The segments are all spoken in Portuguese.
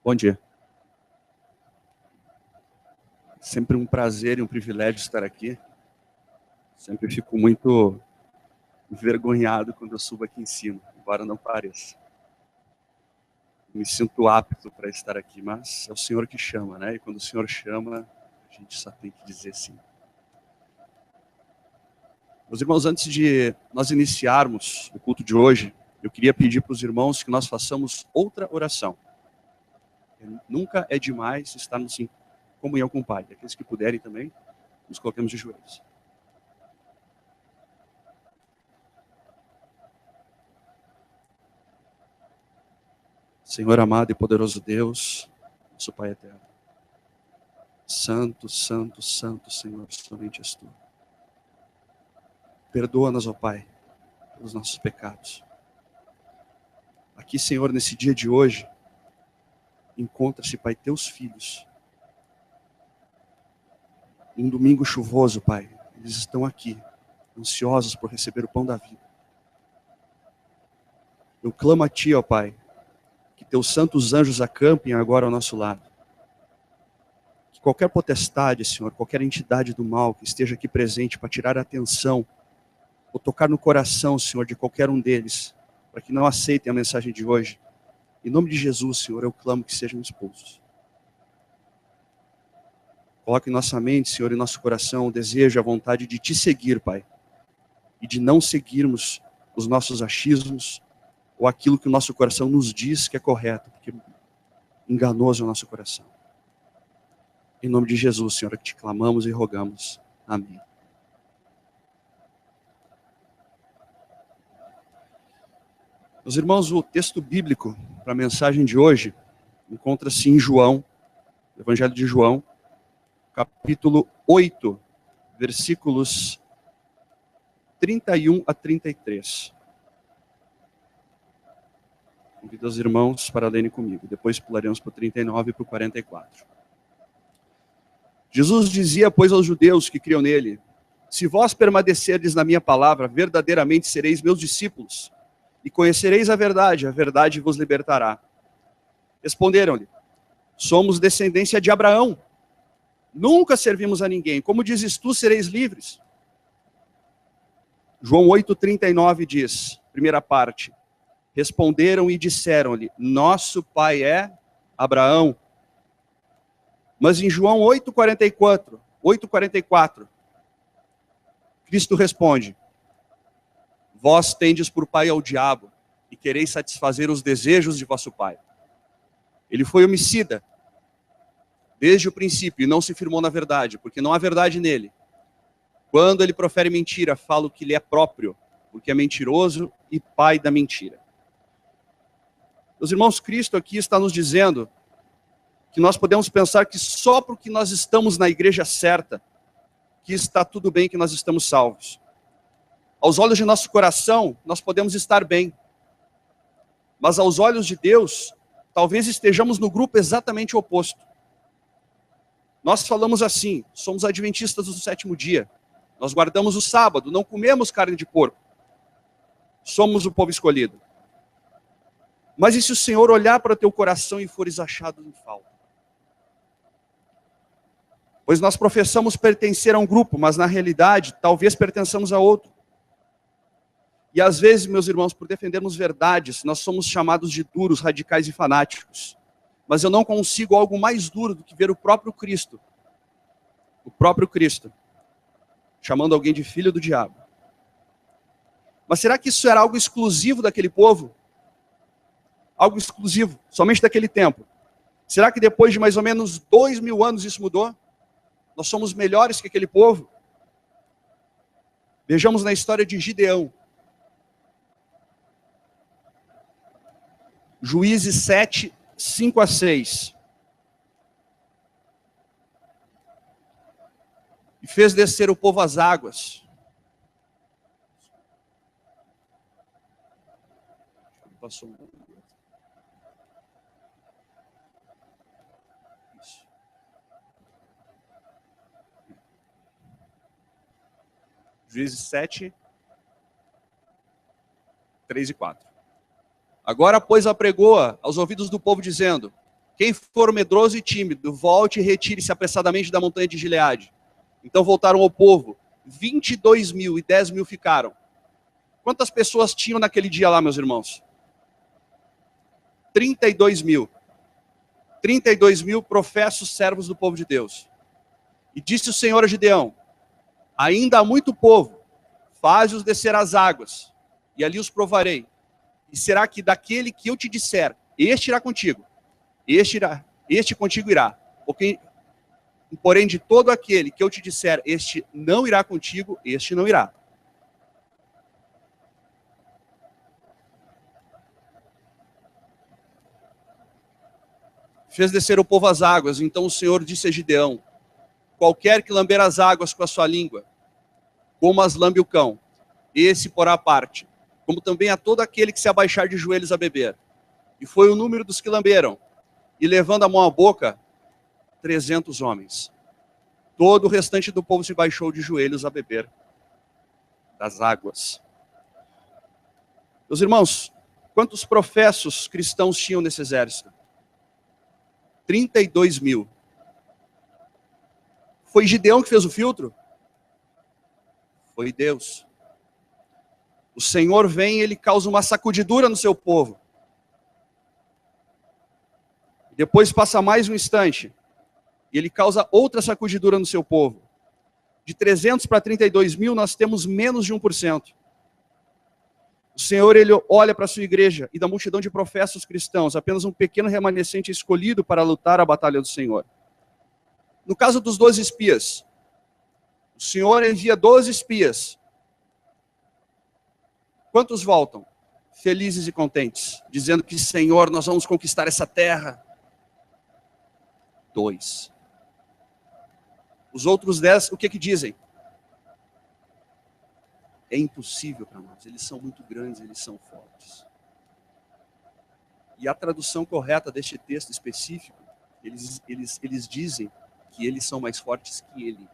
Bom dia. Sempre um prazer e um privilégio estar aqui. Sempre fico muito envergonhado quando eu subo aqui em cima, embora não pareça. Me sinto apto para estar aqui, mas é o Senhor que chama, né? E quando o Senhor chama, a gente só tem que dizer sim. Meus irmãos, antes de nós iniciarmos o culto de hoje, eu queria pedir para os irmãos que nós façamos outra oração. Nunca é demais estarmos em comunhão com o Pai. Aqueles que puderem também, nos colocamos de joelhos. Senhor amado e poderoso Deus, nosso Pai eterno. Santo, santo, santo, Senhor, somente és tu. Perdoa-nos, ó Pai, pelos nossos pecados. Aqui, Senhor, nesse dia de hoje, encontra-se, Pai, teus filhos. Um domingo chuvoso, Pai, eles estão aqui, ansiosos por receber o pão da vida. Eu clamo a Ti, ó Pai, que teus santos anjos acampem agora ao nosso lado. Que qualquer potestade, Senhor, qualquer entidade do mal que esteja aqui presente para tirar a atenção ou tocar no coração, Senhor, de qualquer um deles, para que não aceitem a mensagem de hoje. Em nome de Jesus, Senhor, eu clamo que sejam expulsos. Coloque em nossa mente, Senhor, em nosso coração o desejo, a vontade de Te seguir, Pai. E de não seguirmos os nossos achismos ou aquilo que o nosso coração nos diz que é correto, porque enganoso é o nosso coração. Em nome de Jesus, Senhor, que Te clamamos e rogamos. Amém. Meus irmãos, o texto bíblico para a mensagem de hoje encontra-se em João, Evangelho de João, capítulo 8, versículos 31 a 33. Convido os irmãos para lerem comigo. Depois pularemos para o 39 e para o 44. Jesus dizia, pois, aos judeus que criam nele: se vós permanecerdes na minha palavra, verdadeiramente sereis meus discípulos, e conhecereis a verdade vos libertará. Responderam-lhe: somos descendência de Abraão, nunca servimos a ninguém. Como dizes tu, sereis livres? João 8,39 diz, primeira parte: responderam e disseram-lhe: nosso pai é Abraão. Mas em João 8,44, Cristo responde: vós tendes por pai ao diabo, e quereis satisfazer os desejos de vosso pai. Ele foi homicida desde o princípio e não se firmou na verdade, porque não há verdade nele. Quando ele profere mentira, falo que ele é próprio, porque é mentiroso e pai da mentira. Meus irmãos, Cristo aqui está nos dizendo que nós podemos pensar que só porque nós estamos na igreja certa, que está tudo bem, que nós estamos salvos. Aos olhos de nosso coração, nós podemos estar bem. Mas aos olhos de Deus, talvez estejamos no grupo exatamente oposto. Nós falamos assim: somos adventistas do sétimo dia. Nós guardamos o sábado, não comemos carne de porco. Somos o povo escolhido. Mas e se o Senhor olhar para teu coração e fores achado em falta? Pois nós professamos pertencer a um grupo, mas na realidade, talvez pertençamos a outro. E às vezes, meus irmãos, por defendermos verdades, nós somos chamados de duros, radicais e fanáticos. Mas eu não consigo algo mais duro do que ver o próprio Cristo, chamando alguém de filho do diabo. Mas será que isso era algo exclusivo daquele povo? Algo exclusivo, somente daquele tempo? Será que depois de mais ou menos 2000 anos isso mudou? Nós somos melhores que aquele povo? Vejamos na história de Gideão. Juízes 7, 5 a 6. E fez descer o povo às águas. Passou um... Isso. Juízes 7, 3 e 4. Agora, pois, apregoa aos ouvidos do povo, dizendo: Quem for medroso e tímido, volte e retire-se apressadamente da montanha de Gileade. Então voltaram ao povo. 22.000 e 10.000 ficaram. Quantas pessoas tinham naquele dia lá, meus irmãos? 32.000. 32.000 professos servos do povo de Deus. E disse o Senhor a Gideão: ainda há muito povo, faze-os descer às águas, e ali os provarei. E será que daquele que eu te disser, este irá contigo, este contigo irá. Porém, de todo aquele que eu te disser, este não irá contigo, este não irá. Fez descer o povo às águas. Então o Senhor disse a Gideão: qualquer que lamber as águas com a sua língua, como as lambe o cão, esse porá parte, como também a todo aquele que se abaixar de joelhos a beber. E foi o número dos que lamberam, e levando a mão à boca, 300 homens. Todo o restante do povo se baixou de joelhos a beber das águas. Meus irmãos, quantos professos cristãos tinham nesse exército? 32.000. Foi Gideão que fez o filtro? Foi Deus. O Senhor vem e ele causa uma sacudidura no seu povo. Depois passa mais um instante e ele causa outra sacudidura no seu povo. De 300 para 32.000 nós temos menos de 1%. O Senhor, ele olha para a sua igreja e da multidão de professos cristãos, apenas um pequeno remanescente escolhido para lutar a batalha do Senhor. No caso dos 12 espias, o Senhor envia 12 espias. Quantos voltam? Felizes e contentes, dizendo que, Senhor, nós vamos conquistar essa terra. 2. Os outros 10, o que dizem? É impossível para nós, eles são muito grandes, eles são fortes. E a tradução correta deste texto específico, eles dizem que eles são mais fortes que ele.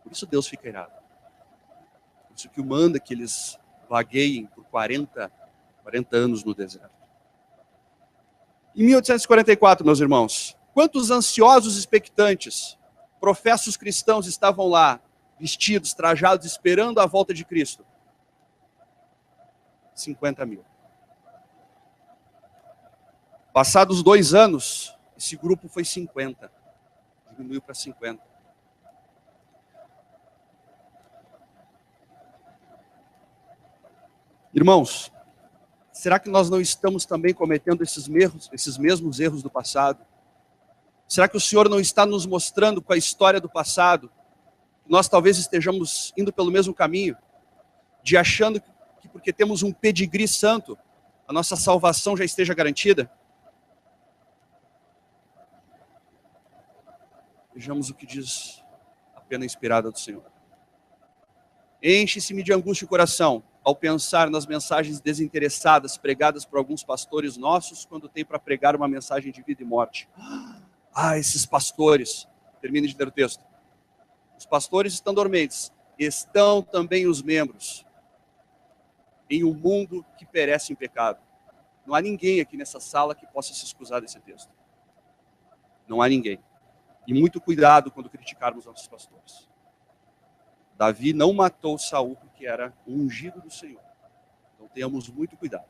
Por isso Deus fica irado. Por isso que o manda que eles vagueiem por 40 anos no deserto. Em 1844, meus irmãos, quantos ansiosos expectantes, professos cristãos estavam lá, vestidos, trajados, esperando a volta de Cristo? 50.000. Passados 2 anos, esse grupo foi 50. Diminuiu para 50. Irmãos, será que nós não estamos também cometendo esses mesmos erros do passado? Será que o Senhor não está nos mostrando com a história do passado nós talvez estejamos indo pelo mesmo caminho, de achando que porque temos um pedigree santo, a nossa salvação já esteja garantida? Vejamos o que diz a pena inspirada do Senhor. Enche-se-me de angústia o coração ao pensar nas mensagens desinteressadas pregadas por alguns pastores nossos quando tem para pregar uma mensagem de vida e morte. Esses pastores. Termine de ler o texto. Os pastores estão dormentes, estão também os membros em um mundo que perece em pecado. Não há ninguém aqui nessa sala que possa se excusar desse texto. Não há ninguém. E muito cuidado quando criticarmos nossos pastores. Davi não matou Saul porque era o ungido do Senhor. Então tenhamos muito cuidado.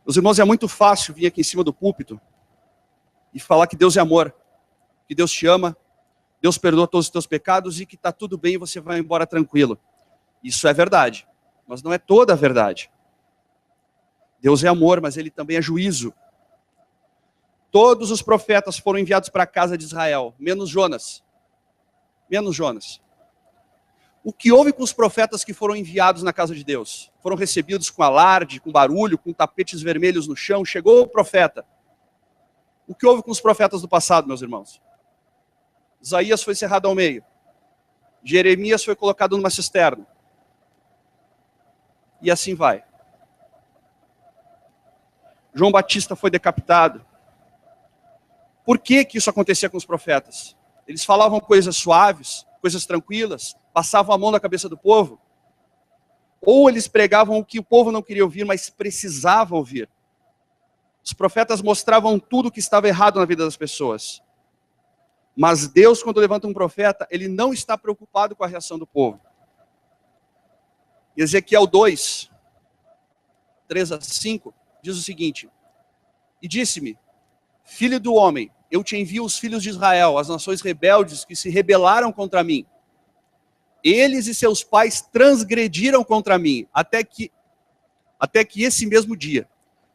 Meus irmãos, é muito fácil vir aqui em cima do púlpito e falar que Deus é amor, que Deus te ama, Deus perdoa todos os teus pecados e que está tudo bem e você vai embora tranquilo. Isso é verdade, mas não é toda a verdade. Deus é amor, mas ele também é juízo. Todos os profetas foram enviados para a casa de Israel, menos Jonas. Menos Jonas. O que houve com os profetas que foram enviados na casa de Deus? Foram recebidos com alarde, com barulho, com tapetes vermelhos no chão. Chegou o profeta. O que houve com os profetas do passado, meus irmãos? Isaías foi cerrado ao meio. Jeremias foi colocado numa cisterna. E assim vai. João Batista foi decapitado. Por que isso acontecia com os profetas? Eles falavam coisas suaves, coisas tranquilas, passavam a mão na cabeça do povo. Ou eles pregavam o que o povo não queria ouvir, mas precisava ouvir. Os profetas mostravam tudo o que estava errado na vida das pessoas. Mas Deus, quando levanta um profeta, ele não está preocupado com a reação do povo. Ezequiel 2, 3-5, diz o seguinte: e disse-me, filho do homem, eu te envio os filhos de Israel, as nações rebeldes que se rebelaram contra mim. Eles e seus pais transgrediram contra mim, até que esse mesmo dia.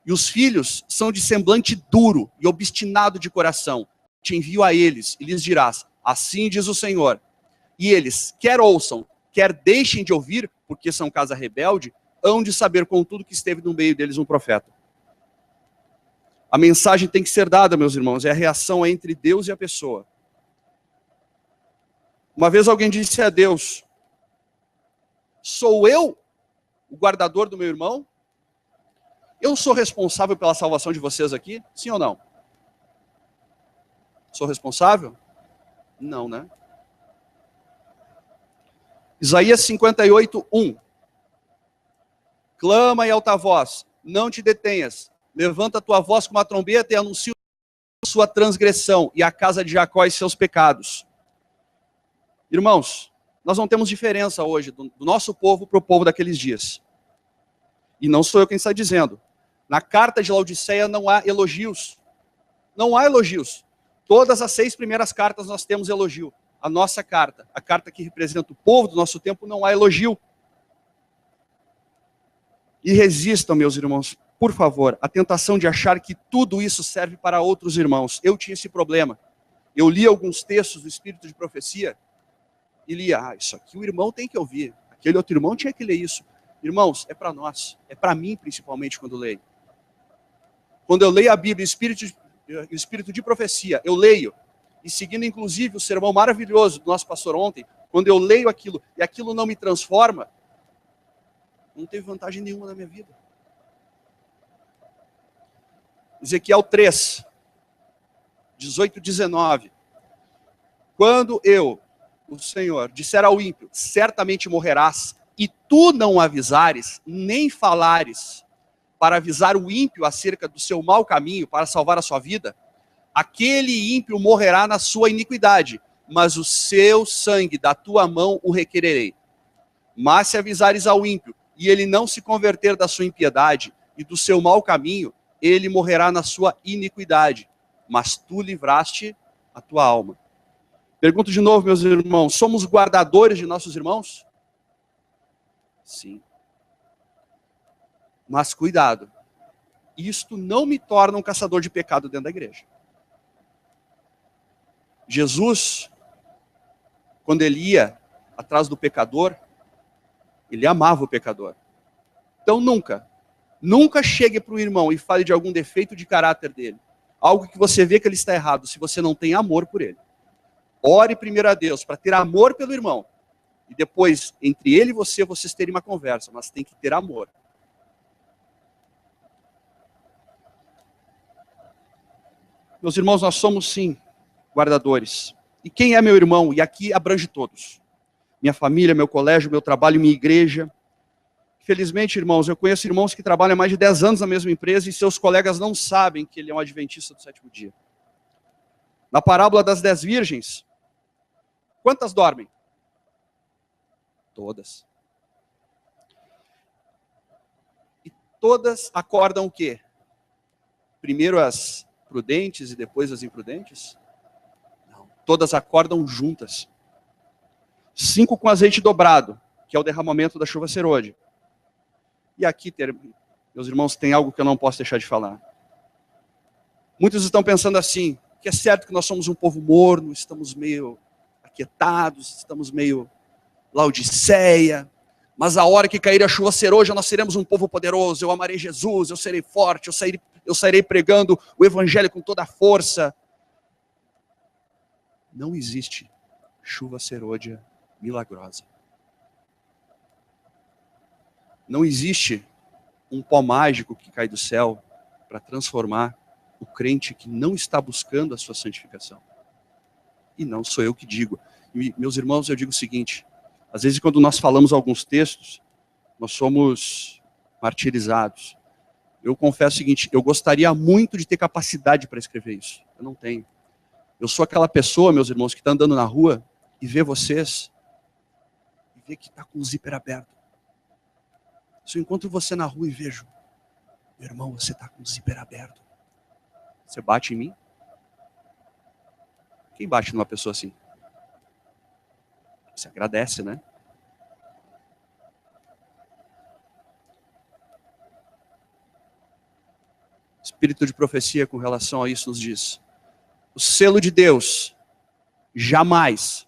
E os filhos são de semblante duro e obstinado de coração. Te envio a eles, e lhes dirás, assim diz o Senhor. E eles, quer ouçam, quer deixem de ouvir, porque são casa rebelde, hão de saber, contudo, que esteve no meio deles um profeta. A mensagem tem que ser dada, meus irmãos, é a reação entre Deus e a pessoa. Uma vez alguém disse a Deus, sou eu o guardador do meu irmão? Eu sou responsável pela salvação de vocês aqui? Sim ou não? Sou responsável? Não, né? Isaías 58:1. Clama em alta voz, não te detenhas. Levanta a tua voz com uma trombeta e anuncia sua transgressão e a casa de Jacó e seus pecados. Irmãos, nós não temos diferença hoje do nosso povo para o povo daqueles dias. E não sou eu quem está dizendo. Na carta de Laodiceia não há elogios. Não há elogios. Todas as 6 primeiras cartas nós temos elogio. A nossa carta, a carta que representa o povo do nosso tempo, não há elogio. E resistam, meus irmãos, por favor, a tentação de achar que tudo isso serve para outros irmãos. Eu tinha esse problema. Eu li alguns textos do Espírito de Profecia e lia, isso aqui o irmão tem que ouvir. Aquele outro irmão tinha que ler isso. Irmãos, é para nós. É para mim, principalmente, quando leio. Quando eu leio a Bíblia, Espírito de Profecia, eu leio, e seguindo inclusive o sermão maravilhoso do nosso pastor ontem, quando eu leio aquilo e aquilo não me transforma, não teve vantagem nenhuma na minha vida. Ezequiel 3, 18-19. Quando eu, o Senhor, disser ao ímpio, certamente morrerás, e tu não avisares, nem falares, para avisar o ímpio acerca do seu mau caminho, para salvar a sua vida, aquele ímpio morrerá na sua iniquidade, mas o seu sangue da tua mão o requererei. Mas se avisares ao ímpio, e ele não se converter da sua impiedade e do seu mau caminho, ele morrerá na sua iniquidade, mas tu livraste a tua alma. Pergunto de novo, meus irmãos, somos guardadores de nossos irmãos? Sim. Mas cuidado, isto não me torna um caçador de pecado dentro da igreja. Jesus, quando ele ia atrás do pecador, ele amava o pecador. Então nunca chegue para o irmão e fale de algum defeito de caráter dele. Algo que você vê que ele está errado, se você não tem amor por ele. Ore primeiro a Deus para ter amor pelo irmão. E depois, entre ele e você, vocês terem uma conversa, mas tem que ter amor. Meus irmãos, nós somos sim guardadores. E quem é meu irmão? E aqui abrange todos. Minha família, meu colégio, meu trabalho, minha igreja. Felizmente, irmãos, eu conheço irmãos que trabalham há mais de 10 anos na mesma empresa e seus colegas não sabem que ele é um adventista do 7º dia. Na parábola das 10 virgens, quantas dormem? Todas. E todas acordam o quê? Primeiro as prudentes e depois as imprudentes? Não. Todas acordam juntas. 5 com azeite dobrado, que é o derramamento da chuva serôdia. E aqui, meus irmãos, tem algo que eu não posso deixar de falar. Muitos estão pensando assim, que é certo que nós somos um povo morno, estamos meio aquietados, estamos meio Laodiceia, mas a hora que cair a chuva serôdia, nós seremos um povo poderoso, eu amarei Jesus, eu serei forte, eu sairei pregando o evangelho com toda a força. Não existe chuva serôdia milagrosa. Não existe um pó mágico que cai do céu para transformar o crente que não está buscando a sua santificação. E não sou eu que digo. E, meus irmãos, eu digo o seguinte, às vezes quando nós falamos alguns textos, nós somos martirizados. Eu confesso o seguinte, eu gostaria muito de ter capacidade para escrever isso. Eu não tenho. Eu sou aquela pessoa, meus irmãos, que está andando na rua e vê vocês e vê que está com o zíper aberto. Se eu encontro você na rua e vejo, meu irmão, você está com o zíper aberto. Você bate em mim? Quem bate numa pessoa assim? Você agradece, né? Espírito de profecia com relação a isso nos diz: o selo de Deus jamais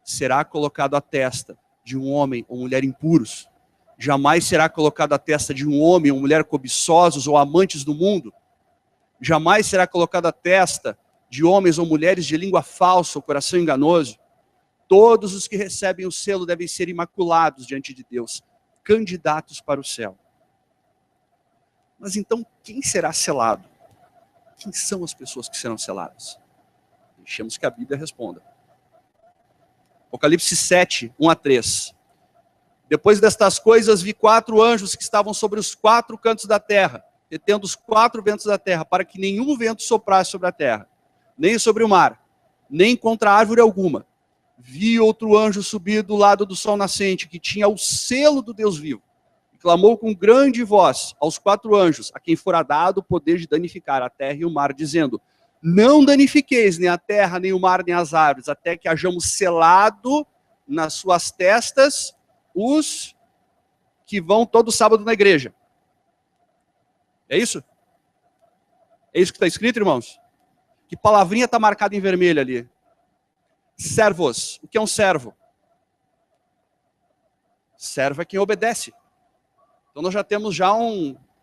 será colocado à testa de um homem ou mulher impuros. Jamais será colocado à testa de um homem ou mulher cobiçosos ou amantes do mundo. Jamais será colocado à testa de homens ou mulheres de língua falsa ou coração enganoso. Todos os que recebem o selo devem ser imaculados diante de Deus, candidatos para o céu. Mas então, quem será selado? Quem são as pessoas que serão seladas? Deixemos que a Bíblia responda. Apocalipse 7, 1 a 3. Depois destas coisas, vi 4 anjos que estavam sobre os 4 cantos da terra, detendo os 4 ventos da terra, para que nenhum vento soprasse sobre a terra, nem sobre o mar, nem contra árvore alguma. Vi outro anjo subir do lado do sol nascente, que tinha o selo do Deus vivo. Clamou com grande voz aos 4 anjos, a quem fora dado o poder de danificar a terra e o mar, dizendo: não danifiqueis nem a terra, nem o mar, nem as árvores, até que hajamos selado nas suas testas os que vão todo sábado na igreja. É isso? É isso que está escrito, irmãos? Que palavrinha está marcada em vermelho ali? Servos. O que é um servo? Servo é quem obedece. Então nós já temos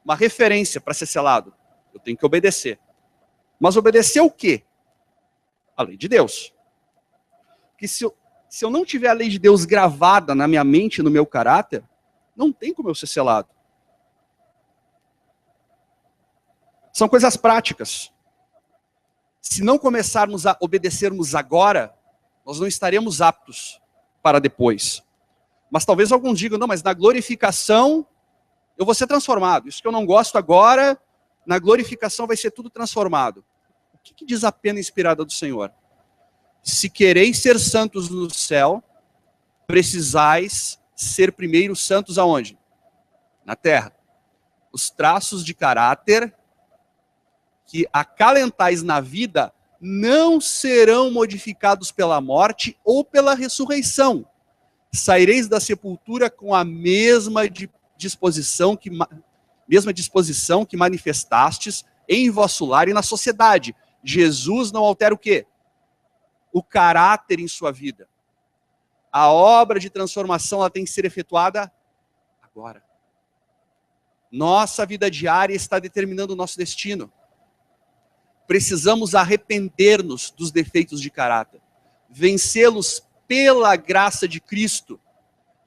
uma referência para ser selado. Eu tenho que obedecer. Mas obedecer o quê? A lei de Deus. Porque se eu não tiver a lei de Deus gravada na minha mente e no meu caráter, não tem como eu ser selado. São coisas práticas. Se não começarmos a obedecermos agora, nós não estaremos aptos para depois. Mas talvez alguns digam, não, mas na glorificação eu vou ser transformado. Isso que eu não gosto agora, na glorificação vai ser tudo transformado. O que diz a pena inspirada do Senhor? Se quereis ser santos no céu, precisais ser primeiro santos aonde? Na terra. Os traços de caráter que acalentais na vida não serão modificados pela morte ou pela ressurreição. Saireis da sepultura com a mesma disposição que manifestastes em vosso lar e na sociedade. Jesus não altera o quê? O caráter em sua vida. A obra de transformação ela tem que ser efetuada agora. Nossa vida diária está determinando o nosso destino. Precisamos arrepender-nos dos defeitos de caráter, vencê-los pela graça de Cristo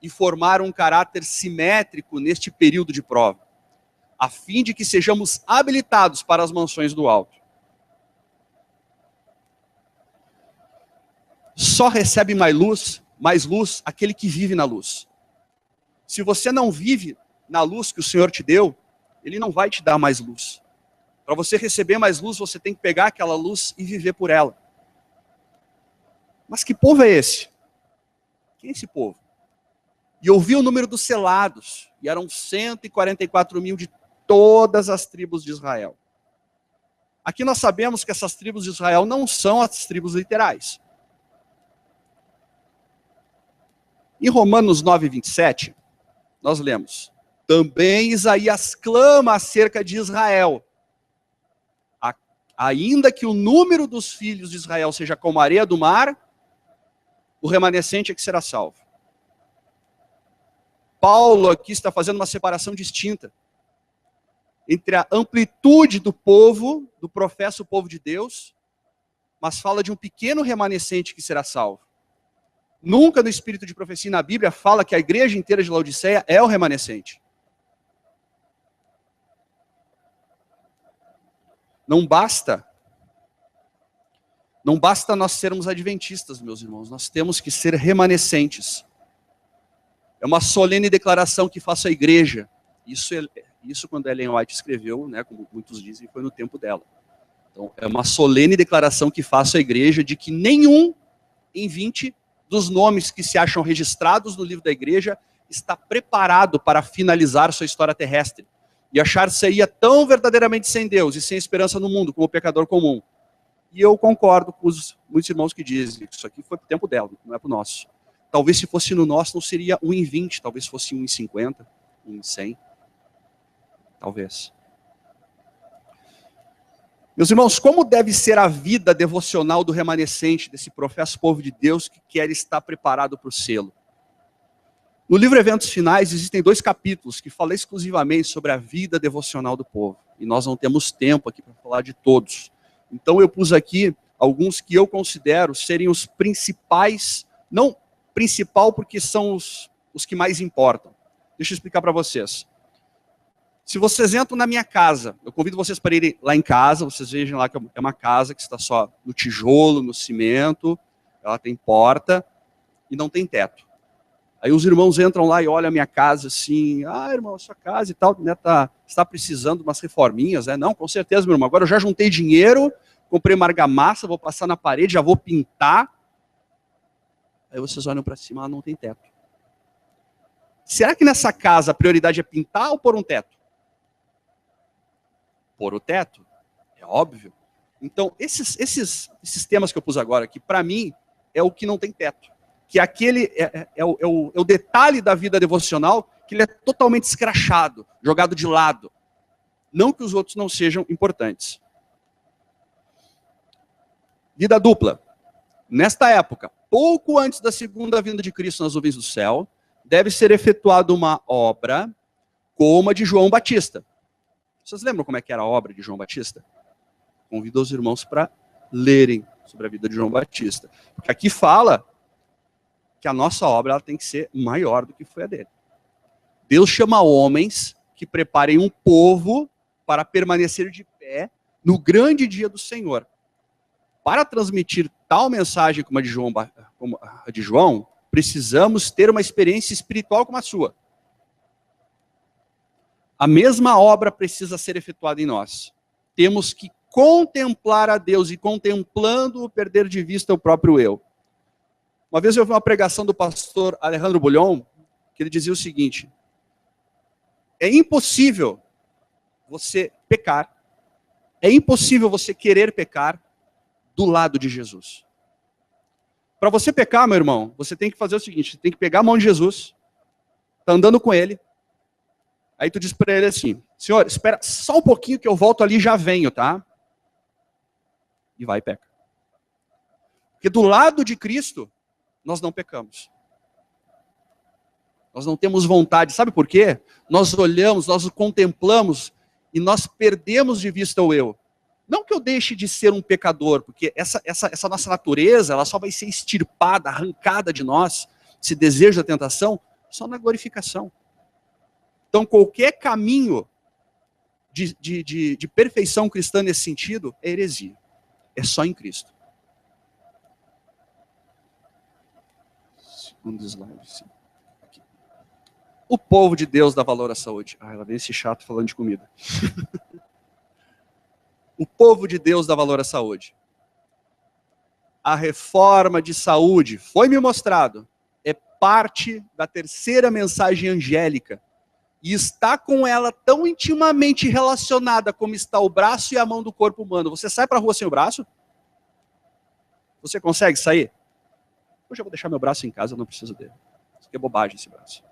e formar um caráter simétrico neste período de prova, a fim de que sejamos habilitados para as mansões do alto. Só recebe mais luz aquele que vive na luz. Se você não vive na luz que o Senhor te deu, Ele não vai te dar mais luz. Para você receber mais luz, você tem que pegar aquela luz e viver por ela. Mas que povo é esse? Quem é esse povo? E eu vi o número dos selados, e eram 144 mil de todas as tribos de Israel. Aqui nós sabemos que essas tribos de Israel não são as tribos literais. Em Romanos 9, 27, nós lemos: também Isaías clama acerca de Israel. Ainda que o número dos filhos de Israel seja como a areia do mar, o remanescente é que será salvo. Paulo aqui está fazendo uma separação distinta entre a amplitude do povo, do professo povo de Deus, mas fala de um pequeno remanescente que será salvo. Nunca no espírito de profecia na Bíblia fala que a igreja inteira de Laodiceia é o remanescente. Não basta nós sermos adventistas, meus irmãos. Nós temos que ser remanescentes. É uma solene declaração que faço à igreja. Isso quando Ellen White escreveu, né, como muitos dizem, foi no tempo dela. Então, é uma solene declaração que faço à igreja de que nenhum em 20 dos nomes que se acham registrados no livro da igreja está preparado para finalizar sua história terrestre e achar-se-ia tão verdadeiramente sem Deus e sem esperança no mundo como pecador comum. E eu concordo com muitos irmãos que dizem que isso aqui foi para o tempo dela, não é para o nosso. Talvez se fosse no nosso não seria 1 em 20, talvez fosse 1 em 50, 1 em 100. Talvez. Meus irmãos, como deve ser a vida devocional do remanescente, desse professo povo de Deus que quer estar preparado para o selo? No livro Eventos Finais existem 2 capítulos que falam exclusivamente sobre a vida devocional do povo. E nós não temos tempo aqui para falar de todos. Então eu pus aqui alguns que eu considero serem os principais, não principal porque são os que mais importam. Deixa eu explicar para vocês. Se vocês entram na minha casa, eu convido vocês para irem lá em casa, vocês vejam lá que é uma casa que está só no tijolo, no cimento, ela tem porta e não tem teto. Aí os irmãos entram lá e olham a minha casa assim, irmão, a sua casa e tal, né, está precisando de umas reforminhas, né? Não, com certeza, meu irmão, agora eu já juntei dinheiro, comprei uma argamassa, vou passar na parede, já vou pintar. Aí vocês olham para cima, não tem teto. Será que nessa casa a prioridade é pintar ou pôr um teto? Pôr o teto, é óbvio. Então, esses temas que eu pus agora aqui, para mim, é o que não tem teto. Que aquele é o detalhe da vida devocional, que ele é totalmente escrachado, jogado de lado. Não que os outros não sejam importantes. Vida dupla. Nesta época, pouco antes da segunda vinda de Cristo nas nuvens do céu, deve ser efetuada uma obra como a de João Batista. Vocês lembram como é que era a obra de João Batista? Convido os irmãos para lerem sobre a vida de João Batista. Porque aqui fala que a nossa obra ela tem que ser maior do que foi a dele. Deus chama homens que preparem um povo para permanecer de pé no grande dia do Senhor. Para transmitir tal mensagem como a de João, precisamos ter uma experiência espiritual como a sua. A mesma obra precisa ser efetuada em nós. Temos que contemplar a Deus e, contemplando-o, perder de vista o próprio eu. Uma vez eu ouvi uma pregação do pastor Alejandro Bulhon, que ele dizia o seguinte: é impossível você pecar, é impossível você querer pecar do lado de Jesus. Para você pecar, meu irmão, você tem que fazer o seguinte: você tem que pegar a mão de Jesus, tá andando com ele, aí tu diz para ele assim: Senhor, espera só um pouquinho que eu volto ali e já venho, tá? E vai e peca. Porque do lado de Cristo, nós não pecamos. Nós não temos vontade. Sabe por quê? Nós olhamos, nós o contemplamos e nós perdemos de vista o eu. Não que eu deixe de ser um pecador, porque essa nossa natureza, ela só vai ser extirpada, arrancada de nós, esse desejo da tentação, só na glorificação. Então, qualquer caminho de perfeição cristã nesse sentido é heresia. É só em Cristo. Segundo slide, sim. Aqui. O povo de Deus dá valor à saúde. Ela vem esse chato falando de comida. O povo de Deus dá valor à saúde. A reforma de saúde, foi-me mostrado, é parte da terceira mensagem angélica. E está com ela tão intimamente relacionada como está o braço e a mão do corpo humano. Você sai para a rua sem o braço? Você consegue sair? Hoje eu vou deixar meu braço em casa, eu não preciso dele. Isso aqui é bobagem, esse braço.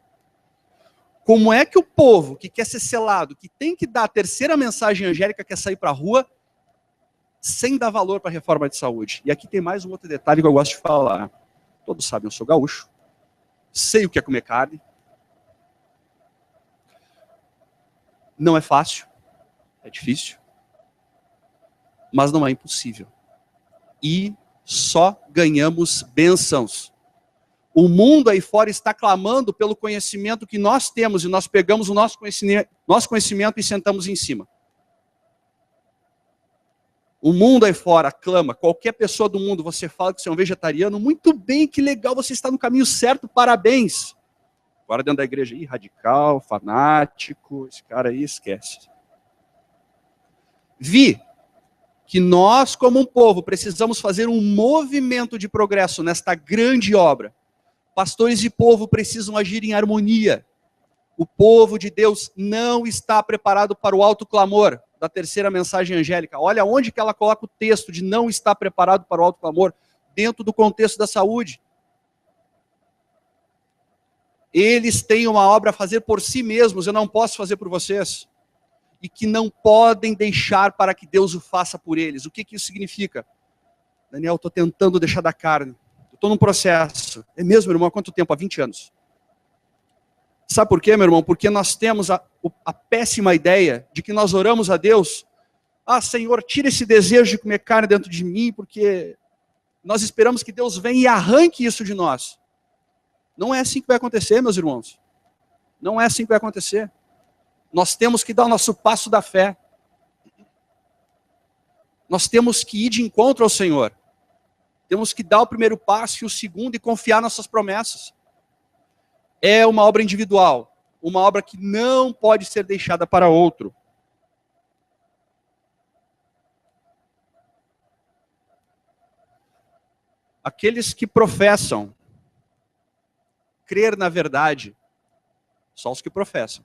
Como é que o povo que quer ser selado, que tem que dar a terceira mensagem angélica, quer sair para a rua sem dar valor para a reforma de saúde? E aqui tem mais um outro detalhe que eu gosto de falar. Todos sabem, eu sou gaúcho. Sei o que é comer carne. Não é fácil. É difícil. Mas não é impossível. E só ganhamos bênçãos. O mundo aí fora está clamando pelo conhecimento que nós temos e nós pegamos o nosso conhecimento e sentamos em cima. O mundo aí fora clama, qualquer pessoa do mundo, você fala que você é um vegetariano, muito bem, que legal, você está no caminho certo, parabéns. Agora dentro da igreja, radical, fanático, esse cara aí esquece. Vi que nós, como um povo, precisamos fazer um movimento de progresso nesta grande obra. Pastores e povo precisam agir em harmonia. O povo de Deus não está preparado para o alto clamor da terceira mensagem angélica. Olha onde que ela coloca o texto de não estar preparado para o alto clamor, dentro do contexto da saúde. Eles têm uma obra a fazer por si mesmos, eu não posso fazer por vocês. E que não podem deixar para que Deus o faça por eles. O que isso significa? Daniel, estou tentando deixar da carne. Estou num processo. É mesmo, meu irmão? Há quanto tempo? Há 20 anos. Sabe por quê, meu irmão? Porque nós temos a péssima ideia de que nós oramos a Deus. Senhor, tira esse desejo de comer carne dentro de mim, porque nós esperamos que Deus venha e arranque isso de nós. Não é assim que vai acontecer, meus irmãos. Não é assim que vai acontecer. Nós temos que dar o nosso passo da fé. Nós temos que ir de encontro ao Senhor. Temos que dar o primeiro passo e o segundo e confiar nas suas promessas. É uma obra individual. Uma obra que não pode ser deixada para outro. Aqueles que professam crer na verdade, só os que professam,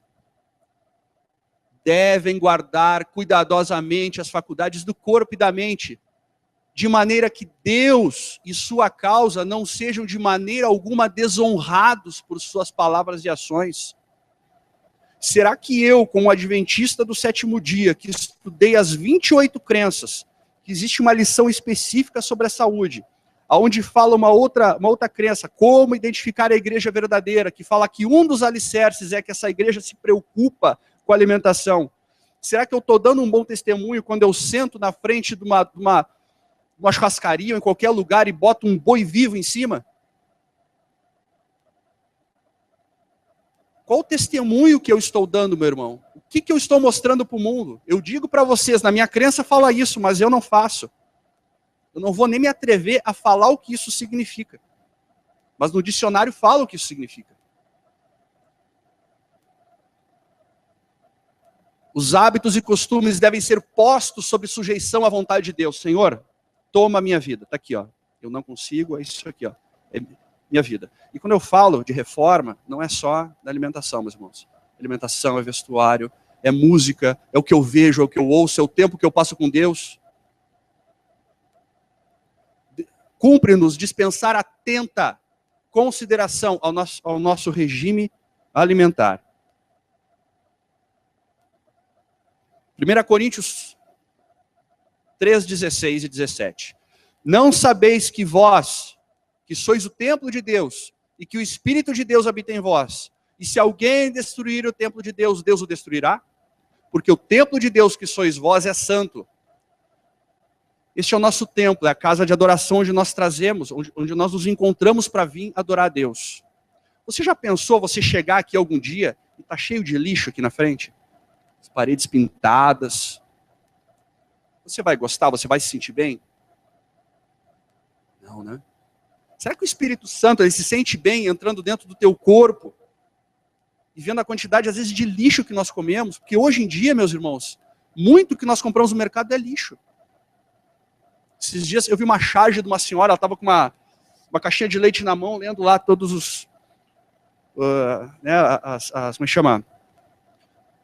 devem guardar cuidadosamente as faculdades do corpo e da mente, de maneira que Deus e sua causa não sejam de maneira alguma desonrados por suas palavras e ações. Será que eu, como adventista do sétimo dia, que estudei as 28 crenças, que existe uma lição específica sobre a saúde, onde fala uma outra crença, como identificar a igreja verdadeira, que fala que um dos alicerces é que essa igreja se preocupa com a alimentação. Será que eu estou dando um bom testemunho quando eu sento na frente de uma churrascaria ou em qualquer lugar e boto um boi vivo em cima? Qual o testemunho que eu estou dando, meu irmão? O que eu estou mostrando para o mundo? Eu digo para vocês, na minha crença fala isso, mas eu não faço. Eu não vou nem me atrever a falar o que isso significa. Mas no dicionário fala o que isso significa. Os hábitos e costumes devem ser postos sob sujeição à vontade de Deus. Senhor, toma a minha vida. Está aqui, ó. Eu não consigo, é isso aqui, ó. É minha vida. E quando eu falo de reforma, não é só da alimentação, meus irmãos. Alimentação é vestuário, é música, é o que eu vejo, é o que eu ouço, é o tempo que eu passo com Deus. Cumpre-nos dispensar atenta consideração ao nosso regime alimentar. 1 Coríntios 3, 16 e 17. Não sabeis que vós, que sois o templo de Deus, e que o Espírito de Deus habita em vós, e se alguém destruir o templo de Deus, Deus o destruirá? Porque o templo de Deus que sois vós é santo. Este é o nosso templo, é a casa de adoração onde nós trazemos, onde nós nos encontramos para vir adorar a Deus. Você já pensou você chegar aqui algum dia e está cheio de lixo aqui na frente? As paredes pintadas. Você vai gostar? Você vai se sentir bem? Não, né? Será que o Espírito Santo ele se sente bem entrando dentro do teu corpo e vendo a quantidade, às vezes, de lixo que nós comemos? Porque hoje em dia, meus irmãos, muito que nós compramos no mercado é lixo. Esses dias eu vi uma charge de uma senhora, ela estava com uma caixinha de leite na mão, lendo lá todos os como é que chama?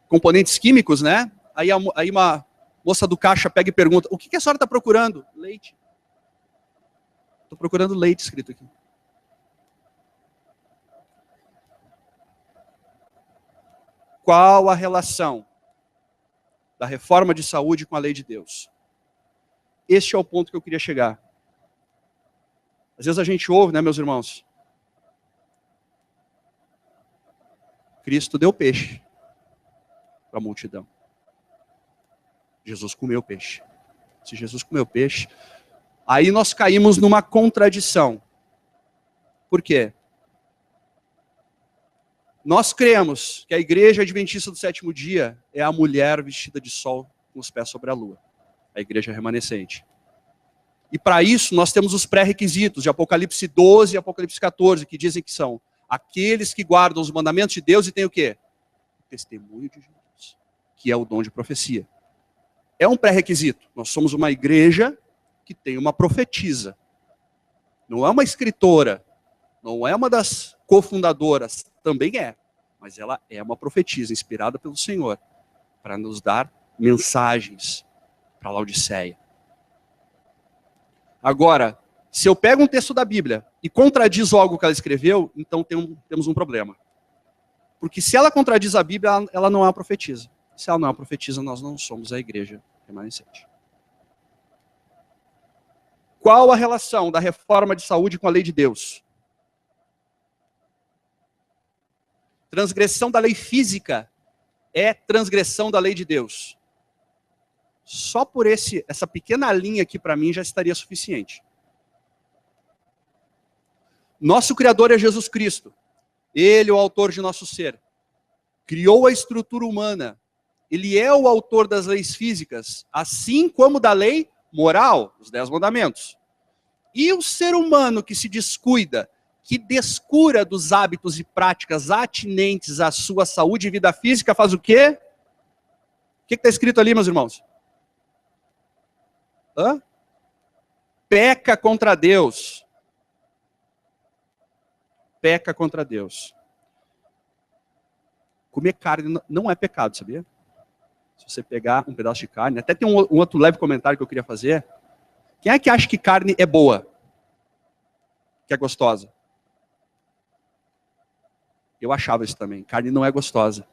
Componentes químicos, né? Aí uma moça do caixa pega e pergunta, o que a senhora está procurando? Leite. Estou procurando leite, escrito aqui. Qual a relação da reforma de saúde com a lei de Deus? Este é o ponto que eu queria chegar. Às vezes a gente ouve, né, meus irmãos? Cristo deu peixe para a multidão. Jesus comeu peixe. Se Jesus comeu peixe, aí nós caímos numa contradição. Por quê? Nós cremos que a igreja adventista do sétimo dia é a mulher vestida de sol com os pés sobre a lua. A igreja remanescente. E para isso nós temos os pré-requisitos de Apocalipse 12 e Apocalipse 14, que dizem que são aqueles que guardam os mandamentos de Deus e têm o quê? O testemunho de Jesus, que é o dom de profecia. É um pré-requisito. Nós somos uma igreja que tem uma profetisa. Não é uma escritora, não é uma das cofundadoras, também é, mas ela é uma profetisa inspirada pelo Senhor para nos dar mensagens para Laodiceia. Agora, se eu pego um texto da Bíblia e contradiz algo que ela escreveu, então temos um problema. Porque se ela contradiz a Bíblia, ela não é uma profetisa. Se ela não é uma profetisa, nós não somos a igreja remanescente. Qual a relação da reforma de saúde com a lei de Deus? Transgressão da lei física é transgressão da lei de Deus. Só por essa pequena linha aqui para mim já estaria suficiente. Nosso Criador é Jesus Cristo. Ele é o autor de nosso ser. Criou a estrutura humana. Ele é o autor das leis físicas, assim como da lei moral, os 10 mandamentos. E o ser humano que se descuida, que descura dos hábitos e práticas atinentes à sua saúde e vida física, faz o quê? O que está escrito ali, meus irmãos? Peca contra Deus. Peca contra Deus. Comer carne não é pecado, sabia? Se você pegar um pedaço de carne, até tem um outro leve comentário que eu queria fazer. Quem é que acha que carne é boa? Que é gostosa? Eu achava isso também. Carne não é gostosa.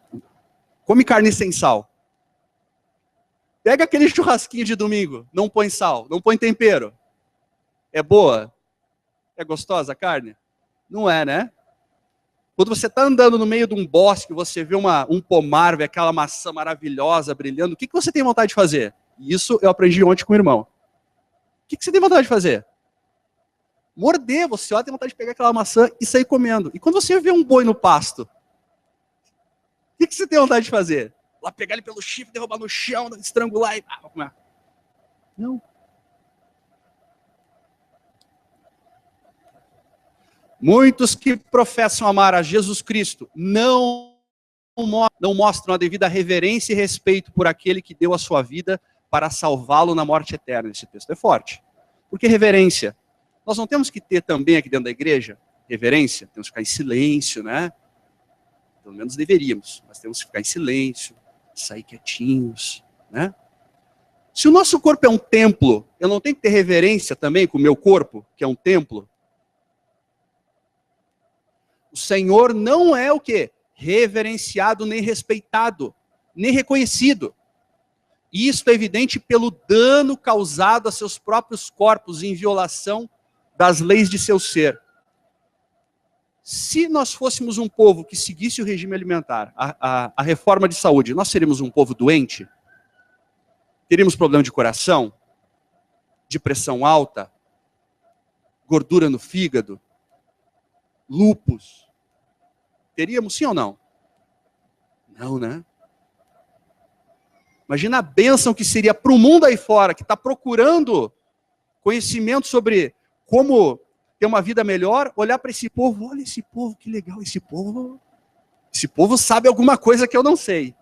Come carne sem sal. Pega aquele churrasquinho de domingo, não põe sal, não põe tempero. É boa? É gostosa a carne? Não é, né? Quando você está andando no meio de um bosque, você vê um pomar, vê aquela maçã maravilhosa, brilhando, o que você tem vontade de fazer? Isso eu aprendi ontem com o irmão. O que você tem vontade de fazer? Morder, você olha, tem vontade de pegar aquela maçã e sair comendo. E quando você vê um boi no pasto, o que você tem vontade de fazer? Lá pegar ele pelo chifre, derrubar no chão, estrangular e... vou comer. Não. Muitos que professam amar a Jesus Cristo não mostram a devida reverência e respeito por aquele que deu a sua vida para salvá-lo na morte eterna. Esse texto é forte. Por que reverência? Nós não temos que ter também aqui dentro da igreja reverência? Temos que ficar em silêncio, né? Pelo menos deveríamos, mas temos que ficar em silêncio, sair quietinhos, né? Se o nosso corpo é um templo, eu não tenho que ter reverência também com o meu corpo, que é um templo? O Senhor não é o quê? Reverenciado, nem respeitado, nem reconhecido. E isso é evidente pelo dano causado a seus próprios corpos em violação das leis de seu ser. Se nós fôssemos um povo que seguisse o regime alimentar, a reforma de saúde, nós seríamos um povo doente? Teríamos problema de coração? De pressão alta? Gordura no fígado? Lúpus? Teríamos sim ou não? Não, né? Imagina a bênção que seria para o mundo aí fora, que está procurando conhecimento sobre como ter uma vida melhor, olhar para esse povo, olha esse povo, que legal, esse povo sabe alguma coisa que eu não sei.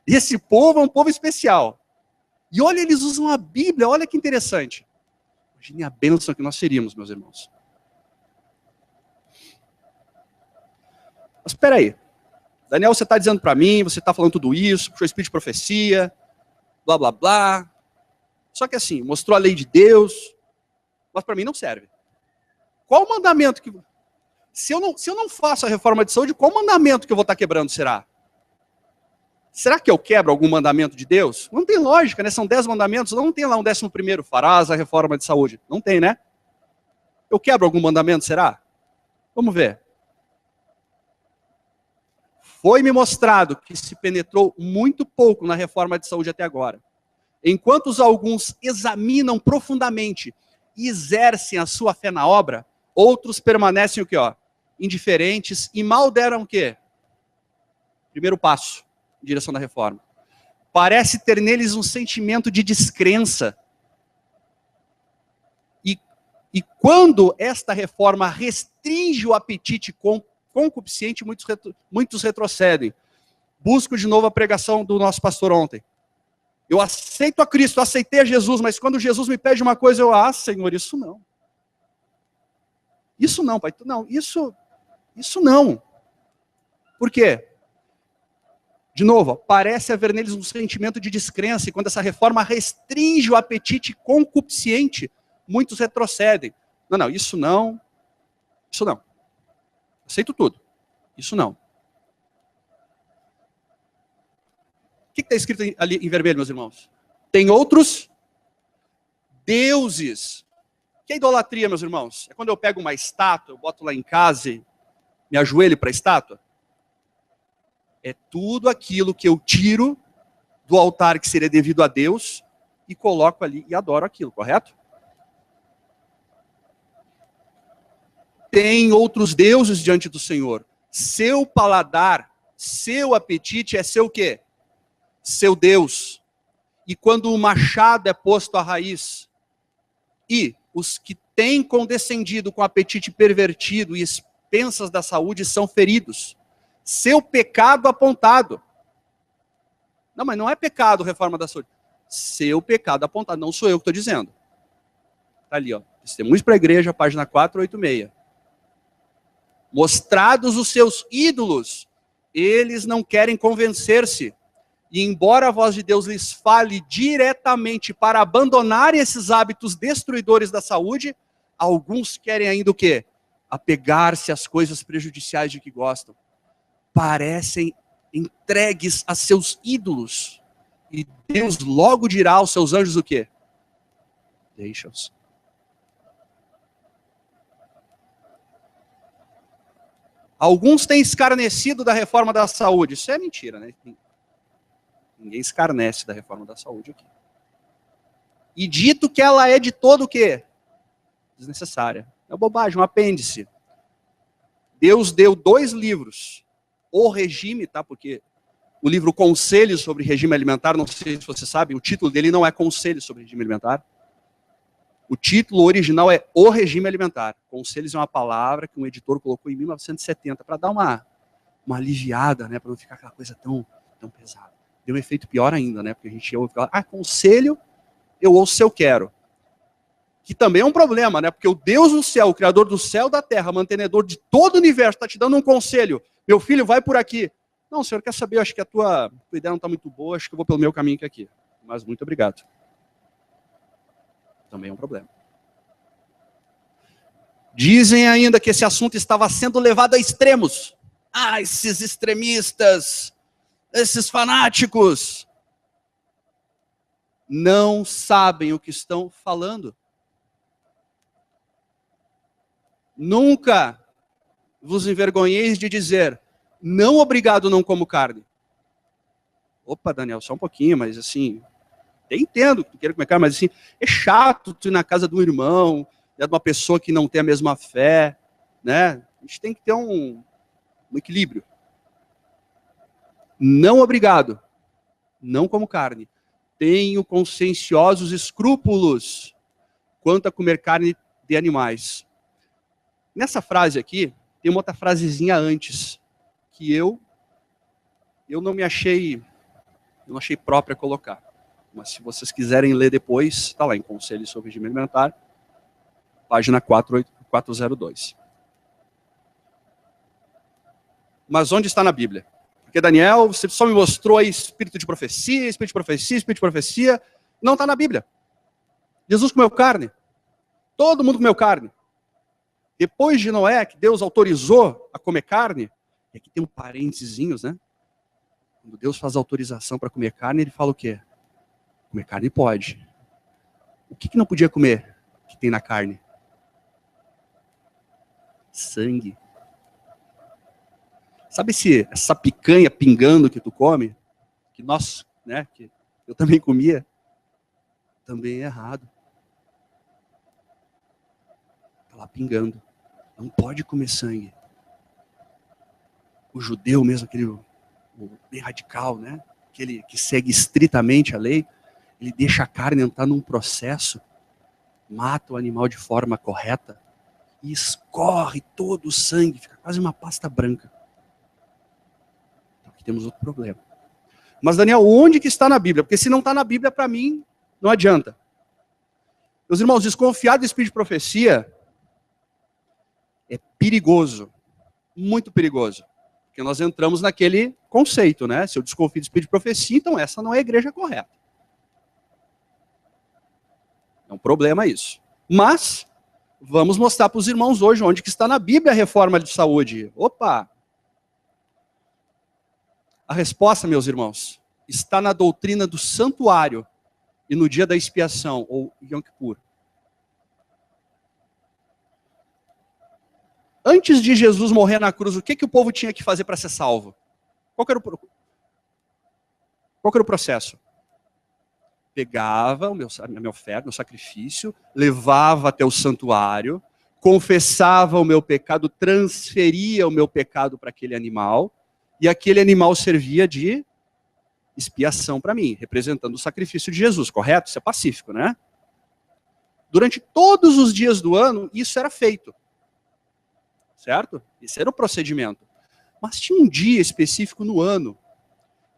E esse povo é um povo especial. E olha, eles usam a Bíblia, olha que interessante. Imagine a bênção que nós seríamos, meus irmãos. Mas espera aí. Daniel, você está dizendo para mim, você está falando tudo isso, puxou o espírito de profecia, blá, blá, blá. Só que assim, mostrou a lei de Deus, mas para mim não serve. Qual o mandamento que... Se eu não faço a reforma de saúde, qual mandamento que eu vou estar quebrando será? Será que eu quebro algum mandamento de Deus? Não tem lógica, né? São 10 mandamentos, não tem lá um 11º, farás a reforma de saúde. Não tem, né? Eu quebro algum mandamento, será? Vamos ver. Foi-me mostrado que se penetrou muito pouco na reforma de saúde até agora. Enquanto alguns examinam profundamente e exercem a sua fé na obra, outros permanecem o quê? Indiferentes e mal deram o quê? Primeiro passo em direção da reforma. Parece ter neles um sentimento de descrença. E quando esta reforma restringe o apetite concupiscente, muitos retrocedem. Busco de novo a pregação do nosso pastor ontem. Eu aceito a Cristo, eu aceitei a Jesus, mas quando Jesus me pede uma coisa, Senhor, isso não. Isso não, pai. Não, isso não. Por quê? De novo, parece haver neles um sentimento de descrença, e quando essa reforma restringe o apetite concupiscente, muitos retrocedem. Não, isso não. Isso não. Aceito tudo. Isso não. O que está escrito ali em vermelho, meus irmãos? Tem outros deuses. O que é idolatria, meus irmãos? É quando eu pego uma estátua, eu boto lá em casa e me ajoelho para a estátua? É tudo aquilo que eu tiro do altar que seria devido a Deus e coloco ali e adoro aquilo, correto? Tem outros deuses diante do Senhor. Seu paladar, seu apetite é seu quê? Seu Deus. E quando o machado é posto à raiz, e os que têm condescendido com apetite pervertido e expensas da saúde são feridos. Seu pecado apontado. Não, mas não é pecado reforma da saúde. Seu pecado apontado, não sou eu que estou dizendo. Está ali, ó. Testemunhos para a Igreja, página 486. Mostrados os seus ídolos, eles não querem convencer-se. E embora a voz de Deus lhes fale diretamente para abandonar esses hábitos destruidores da saúde, alguns querem ainda o quê? Apegar-se às coisas prejudiciais de que gostam. Parecem entregues a seus ídolos. E Deus logo dirá aos seus anjos o quê? Deixa-os. Alguns têm escarnecido da reforma da saúde. Isso é mentira, né? Ninguém escarnece da reforma da saúde aqui. E dito que ela é de todo o quê? Desnecessária. É bobagem, um apêndice. Deus deu 2 livros. O regime, tá? Porque o livro Conselhos sobre Regime Alimentar, não sei se você sabe, o título dele não é Conselhos sobre Regime Alimentar. O título original é O Regime Alimentar. Conselhos é uma palavra que um editor colocou em 1970 para dar uma aliviada, né? Para não ficar aquela coisa tão pesada. Deu um efeito pior ainda, né? Porque a gente ouve falar, conselho, eu ouço se eu quero. Que também é um problema, né? Porque o Deus do céu, o Criador do céu e da terra, mantenedor de todo o universo, está te dando um conselho. Meu filho, vai por aqui. Não, senhor, quer saber? Eu acho que a tua ideia não está muito boa, acho que eu vou pelo meu caminho aqui. Mas muito obrigado. Também é um problema. Dizem ainda que esse assunto estava sendo levado a extremos. Esses extremistas, esses fanáticos, não sabem o que estão falando. Nunca vos envergonheis de dizer, não, obrigado, não como carne. Opa, Daniel, só um pouquinho, mas assim, eu entendo que tu queira comer carne, mas assim, é chato tu ir na casa de um irmão, de uma pessoa que não tem a mesma fé, né? A gente tem que ter um equilíbrio. Não, obrigado, não como carne. Tenho conscienciosos escrúpulos quanto a comer carne de animais. Nessa frase aqui, tem uma outra frasezinha antes, que eu não achei própria colocar. Mas se vocês quiserem ler depois, está lá em Conselhos sobre Regime Alimentar, página 402. Mas onde está na Bíblia? Porque Daniel, você só me mostrou aí espírito de profecia, espírito de profecia, espírito de profecia. Não está na Bíblia. Jesus comeu carne. Todo mundo comeu carne. Depois de Noé, que Deus autorizou a comer carne, e aqui tem um parênteses, né? Quando Deus faz autorização para comer carne, ele fala o quê? Comer carne pode. O que não podia comer que tem na carne? Sangue. Sabe essa picanha pingando que tu come? Que nós, né? Que eu também comia. Também é errado. Está lá pingando. Não pode comer sangue. O judeu mesmo, aquele bem radical, né? Aquele que segue estritamente a lei, ele deixa a carne entrar num processo, mata o animal de forma correta e escorre todo o sangue, fica quase uma pasta branca. Então, aqui temos outro problema. Mas, Daniel, onde que está na Bíblia? Porque se não está na Bíblia, para mim, não adianta. Meus irmãos, desconfiar do espírito de profecia é perigoso, muito perigoso. Porque nós entramos naquele conceito, né? Se eu desconfio do espírito de profecia, então essa não é a igreja correta. É um problema isso. Mas, vamos mostrar para os irmãos hoje onde que está na Bíblia a reforma de saúde. Opa! A resposta, meus irmãos, está na doutrina do santuário e no dia da expiação, ou Yom Kippur. Antes de Jesus morrer na cruz, o que o povo tinha que fazer para ser salvo? Qual era o processo? Pegava a minha oferta, meu sacrifício, levava até o santuário, confessava o meu pecado, transferia o meu pecado para aquele animal, e aquele animal servia de expiação para mim, representando o sacrifício de Jesus, correto? Isso é pacífico, né? Durante todos os dias do ano, isso era feito. Certo? Esse era o procedimento. Mas tinha um dia específico no ano,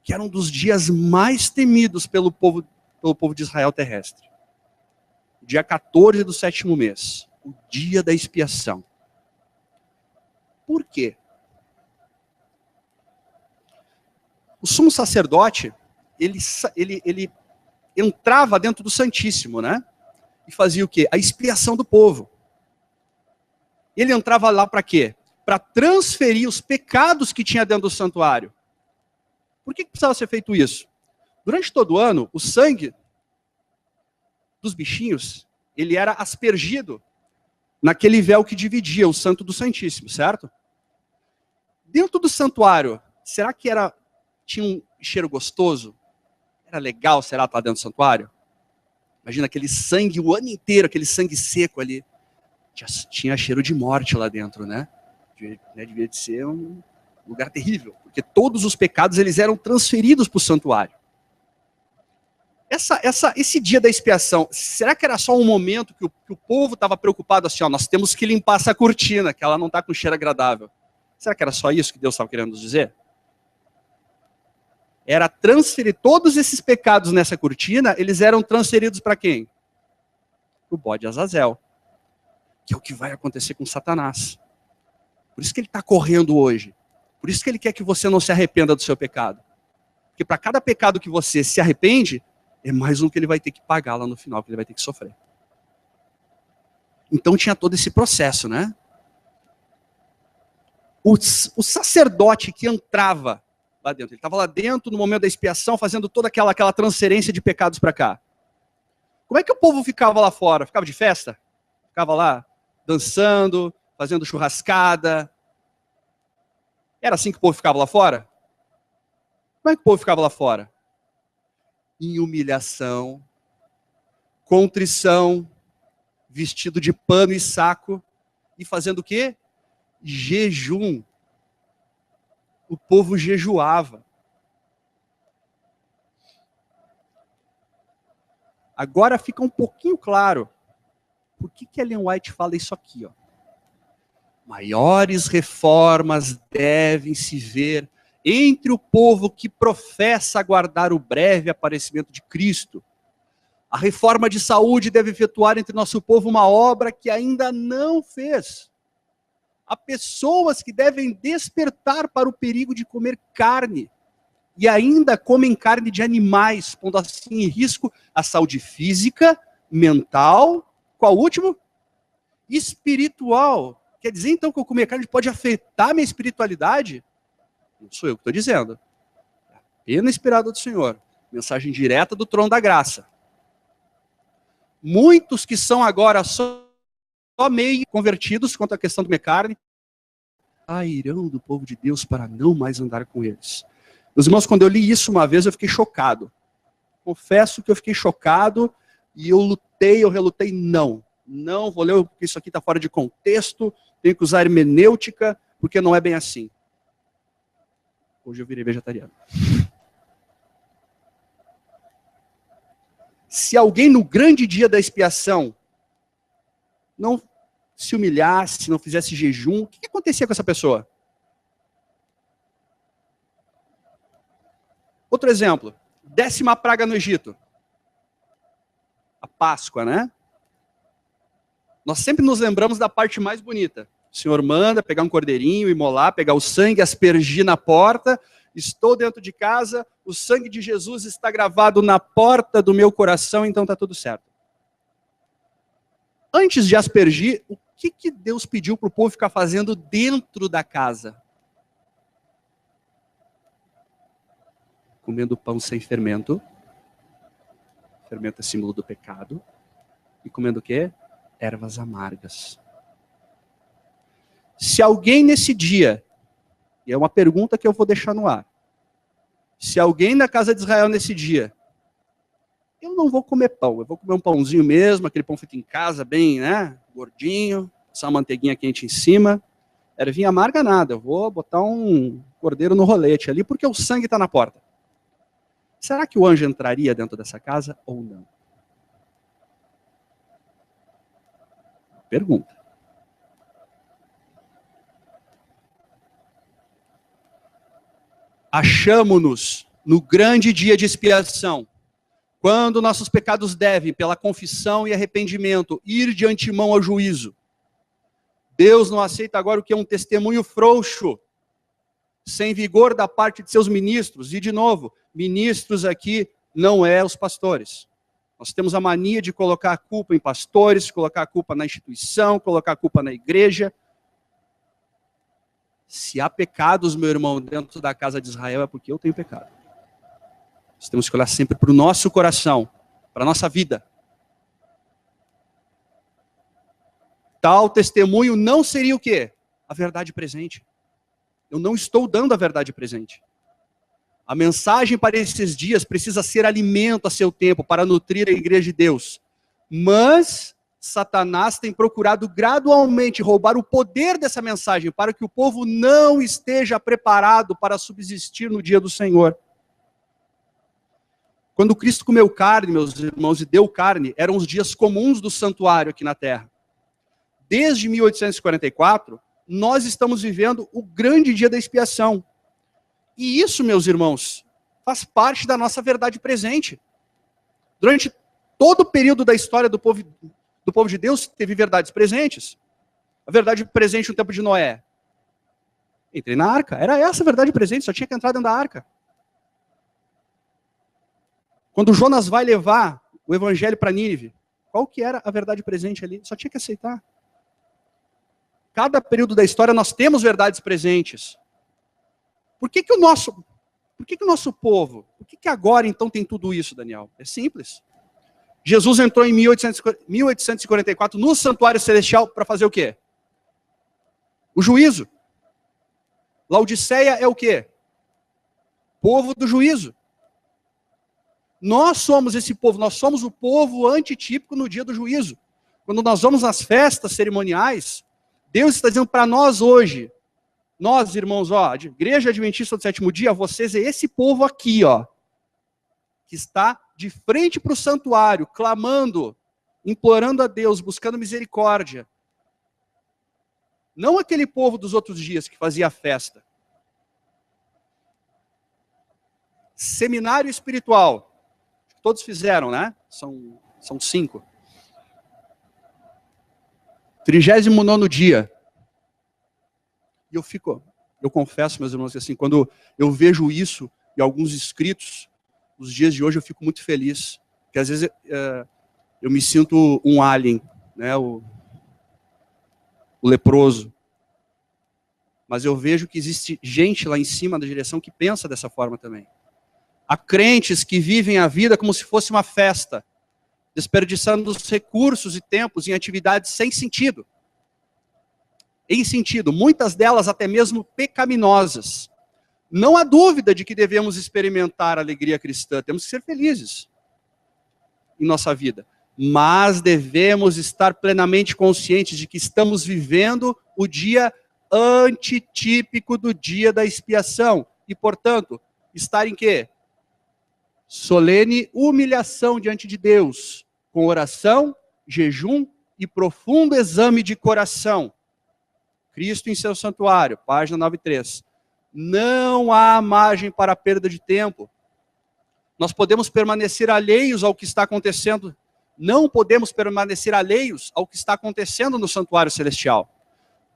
que era um dos dias mais temidos pelo povo de Israel terrestre. Dia 14 do 7º mês, o dia da expiação. Por quê? O sumo sacerdote, ele entrava dentro do Santíssimo, né? E fazia o quê? A expiação do povo. Ele entrava lá para quê? Para transferir os pecados que tinha dentro do santuário. Por que precisava ser feito isso? Durante todo o ano, o sangue dos bichinhos, ele era aspergido naquele véu que dividia o santo do santíssimo, certo? Dentro do santuário, será que tinha um cheiro gostoso? Era legal, será, estar dentro do santuário? Imagina aquele sangue o ano inteiro, aquele sangue seco ali. Tinha cheiro de morte lá dentro, né? Devia de ser um lugar terrível, porque todos os pecados eles eram transferidos para o santuário. Esse dia da expiação, será que era só um momento que o povo estava preocupado assim, ó, nós temos que limpar essa cortina, que ela não está com cheiro agradável? Será que era só isso que Deus estava querendo nos dizer? Era transferir todos esses pecados nessa cortina, eles eram transferidos para quem? O bode Azazel. Que é o que vai acontecer com Satanás. Por isso que ele está correndo hoje. Por isso que ele quer que você não se arrependa do seu pecado. Porque para cada pecado que você se arrepende, é mais um que ele vai ter que pagar lá no final, que ele vai ter que sofrer. Então tinha todo esse processo, né? O sacerdote que entrava lá dentro, ele estava lá dentro no momento da expiação, fazendo toda aquela transferência de pecados para cá. Como é que o povo ficava lá fora? Ficava de festa? Ficava lá dançando, fazendo churrascada. Era assim que o povo ficava lá fora? Como é que o povo ficava lá fora? Em humilhação, contrição, vestido de pano e saco, e fazendo o quê? Jejum. O povo jejuava. Agora fica um pouquinho claro por que Ellen White fala isso aqui, ó? Maiores reformas devem se ver entre o povo que professa aguardar o breve aparecimento de Cristo. A reforma de saúde deve efetuar entre nosso povo uma obra que ainda não fez. Há pessoas que devem despertar para o perigo de comer carne e ainda comem carne de animais, pondo assim em risco a saúde física, mental. Qual o último? Espiritual. Quer dizer, então, que eu comer carne pode afetar a minha espiritualidade? Não sou eu que estou dizendo. É apenas inspirado do Senhor. Mensagem direta do trono da graça. Muitos que são agora só meio convertidos quanto à questão de comer carne, sairão do povo de Deus para não mais andar com eles. Meus irmãos, quando eu li isso uma vez, eu fiquei chocado. Confesso que eu fiquei chocado e eu relutei, não vou ler porque isso aqui está fora de contexto, tenho que usar hermenêutica, porque não é bem assim. Hoje eu virei vegetariano. Se alguém no grande dia da expiação não se humilhasse, não fizesse jejum, o que acontecia com essa pessoa? Outro exemplo, 10ª praga no Egito. A Páscoa, né? Nós sempre nos lembramos da parte mais bonita. O Senhor manda pegar um cordeirinho, imolar, pegar o sangue, aspergir na porta. Estou dentro de casa, o sangue de Jesus está gravado na porta do meu coração, então está tudo certo. Antes de aspergir, o que Deus pediu para o povo ficar fazendo dentro da casa? Comendo pão sem fermento. Fermento é símbolo do pecado. E comendo o quê? Ervas amargas. Se alguém nesse dia, e é uma pergunta que eu vou deixar no ar, se alguém na casa de Israel nesse dia, eu não vou comer pão, eu vou comer um pãozinho mesmo, aquele pão feito em casa, bem, né, gordinho, só uma manteiguinha quente em cima, ervinha amarga nada, eu vou botar um cordeiro no rolete ali, porque o sangue está na porta. Será que o anjo entraria dentro dessa casa ou não? Pergunta. Achamo-nos no grande dia de expiação, quando nossos pecados devem, pela confissão e arrependimento, ir de antemão ao juízo. Deus não aceita agora o que é um testemunho frouxo, sem vigor da parte de seus ministros. E, de novo, ministros aqui não é os pastores. Nós temos a mania de colocar a culpa em pastores, colocar a culpa na instituição, colocar a culpa na igreja. Se há pecados, meu irmão, dentro da casa de Israel, é porque eu tenho pecado. Nós temos que olhar sempre para o nosso coração, para a nossa vida. Tal testemunho não seria o quê? A verdade presente. Eu não estou dando a verdade presente. A mensagem para esses dias precisa ser alimento a seu tempo, para nutrir a igreja de Deus. Mas Satanás tem procurado gradualmente roubar o poder dessa mensagem, para que o povo não esteja preparado para subsistir no dia do Senhor. Quando Cristo comeu carne, meus irmãos, e deu carne, eram os dias comuns do santuário aqui na terra. Desde 1844, nós estamos vivendo o grande dia da expiação. E isso, meus irmãos, faz parte da nossa verdade presente. Durante todo o período da história do povo de Deus, teve verdades presentes. A verdade presente no tempo de Noé. Entrei na arca. Era essa a verdade presente, só tinha que entrar dentro da arca. Quando Jonas vai levar o evangelho para Nínive, qual que era a verdade presente ali? Só tinha que aceitar. Cada período da história nós temos verdades presentes. Por que o nosso povo, por que agora então tem tudo isso, Daniel? É simples. Jesus entrou em 1844 no santuário celestial para fazer o quê? O juízo. Laodiceia é o quê? Povo do juízo. Nós somos esse povo, nós somos o povo antitípico no dia do juízo. Quando nós vamos nas festas cerimoniais, Deus está dizendo para nós hoje, nós, irmãos, de Igreja Adventista do Sétimo Dia, vocês é esse povo aqui, que está de frente para o santuário, clamando, implorando a Deus, buscando misericórdia. Não aquele povo dos outros dias que fazia festa. Seminário espiritual. Todos fizeram, né? São 5. 39º dia. E eu confesso, meus irmãos, que assim, quando eu vejo isso e alguns escritos, nos dias de hoje eu fico muito feliz. Porque às vezes eu me sinto um alien, né? O leproso. Mas eu vejo que existe gente lá em cima da direção que pensa dessa forma também. Há crentes que vivem a vida como se fosse uma festa, desperdiçando os recursos e tempos em atividades sem sentido. Em sentido, muitas delas até mesmo pecaminosas. Não há dúvida de que devemos experimentar a alegria cristã, temos que ser felizes em nossa vida. Mas devemos estar plenamente conscientes de que estamos vivendo o dia antitípico do dia da expiação. E, portanto, estar em quê? Solene humilhação diante de Deus, com oração, jejum e profundo exame de coração. Cristo em seu santuário, página 93. Não há margem para perda de tempo. Nós podemos permanecer alheios ao que está acontecendo. Não podemos permanecer alheios ao que está acontecendo no santuário celestial.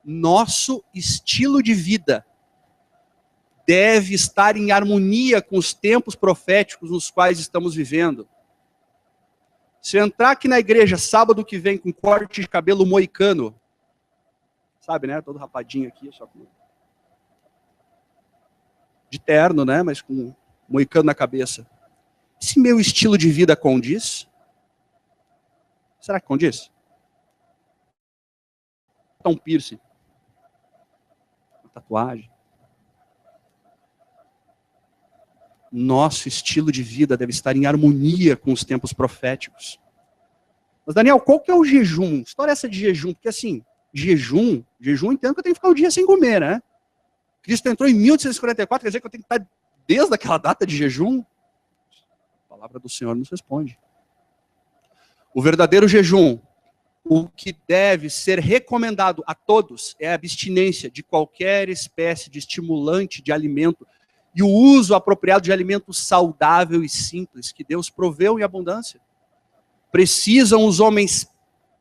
Nosso estilo de vida deve estar em harmonia com os tempos proféticos nos quais estamos vivendo. Se eu entrar aqui na igreja sábado que vem com corte de cabelo moicano, sabe, né? Todo rapadinho aqui, só com... de terno, né? Mas com moicano na cabeça. Esse meu estilo de vida condiz? Será que condiz? Um piercing. Uma tatuagem. Nosso estilo de vida deve estar em harmonia com os tempos proféticos. Mas, Daniel, qual que é o jejum? História essa de jejum? Porque assim, jejum, entendo que eu tenho que ficar o dia sem comer, né? Cristo entrou em 1844, quer dizer que eu tenho que estar desde aquela data de jejum? A palavra do Senhor nos responde. O verdadeiro jejum, o que deve ser recomendado a todos, é a abstinência de qualquer espécie de estimulante de alimento e o uso apropriado de alimento saudável e simples que Deus proveu em abundância. Precisam os homens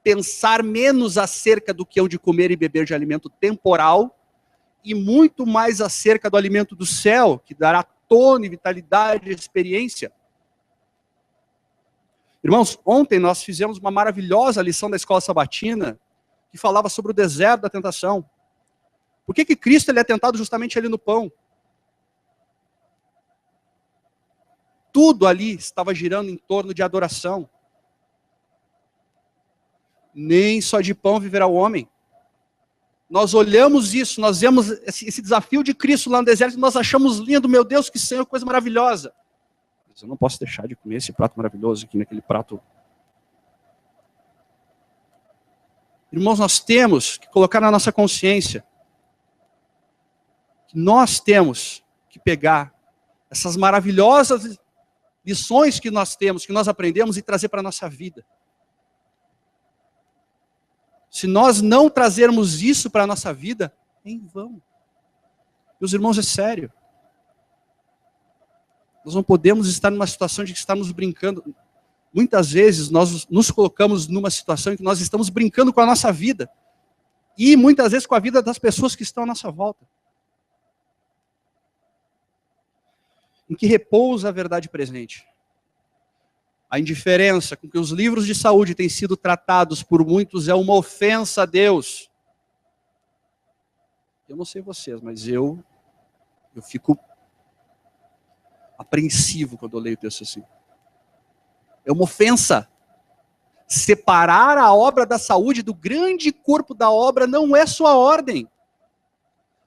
pensar menos acerca do que hão de comer e beber de alimento temporal e muito mais acerca do alimento do céu, que dará tônus, vitalidade e experiência. Irmãos, ontem nós fizemos uma maravilhosa lição da escola sabatina que falava sobre o deserto da tentação. Por que Cristo ele é tentado justamente ali no pão? Tudo ali estava girando em torno de adoração. Nem só de pão viverá o homem. Nós olhamos isso, nós vemos esse desafio de Cristo lá no deserto, e nós achamos lindo, meu Deus, que Senhor, coisa maravilhosa. Mas eu não posso deixar de comer esse prato maravilhoso aqui, naquele prato. Irmãos, nós temos que colocar na nossa consciência que nós temos que pegar essas maravilhosas lições que nós temos, que nós aprendemos e trazer para a nossa vida. Se nós não trazermos isso para a nossa vida, é em vão. Meus irmãos, é sério. Nós não podemos estar numa situação de que estamos brincando. Muitas vezes nós nos colocamos numa situação em que nós estamos brincando com a nossa vida. E muitas vezes com a vida das pessoas que estão à nossa volta. Em que repousa a verdade presente. A indiferença com que os livros de saúde têm sido tratados por muitos é uma ofensa a Deus. Eu não sei vocês, mas eu fico apreensivo quando eu leio o texto assim. É uma ofensa. Separar a obra da saúde do grande corpo da obra não é sua ordem.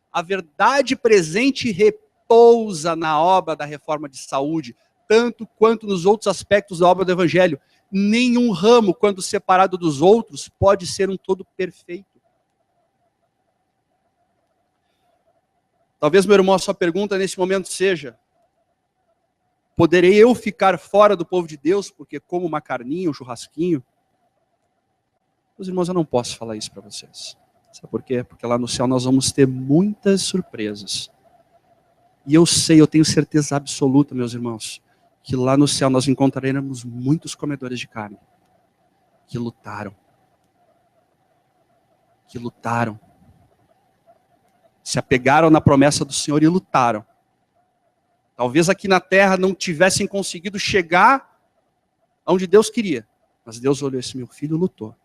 A verdade presente repousa na obra da reforma de saúde, tanto quanto nos outros aspectos da obra do Evangelho. Nenhum ramo, quando separado dos outros, pode ser um todo perfeito. Talvez, meu irmão, a sua pergunta nesse momento seja: poderei eu ficar fora do povo de Deus porque como uma carninha, um churrasquinho? Meus irmãos, eu não posso falar isso para vocês. Sabe por quê? Porque lá no céu nós vamos ter muitas surpresas. E eu sei, eu tenho certeza absoluta, meus irmãos, que lá no céu nós encontraremos muitos comedores de carne que lutaram, se apegaram na promessa do Senhor e lutaram. Talvez aqui na terra não tivessem conseguido chegar onde Deus queria, mas Deus olhou: esse meu filho lutou.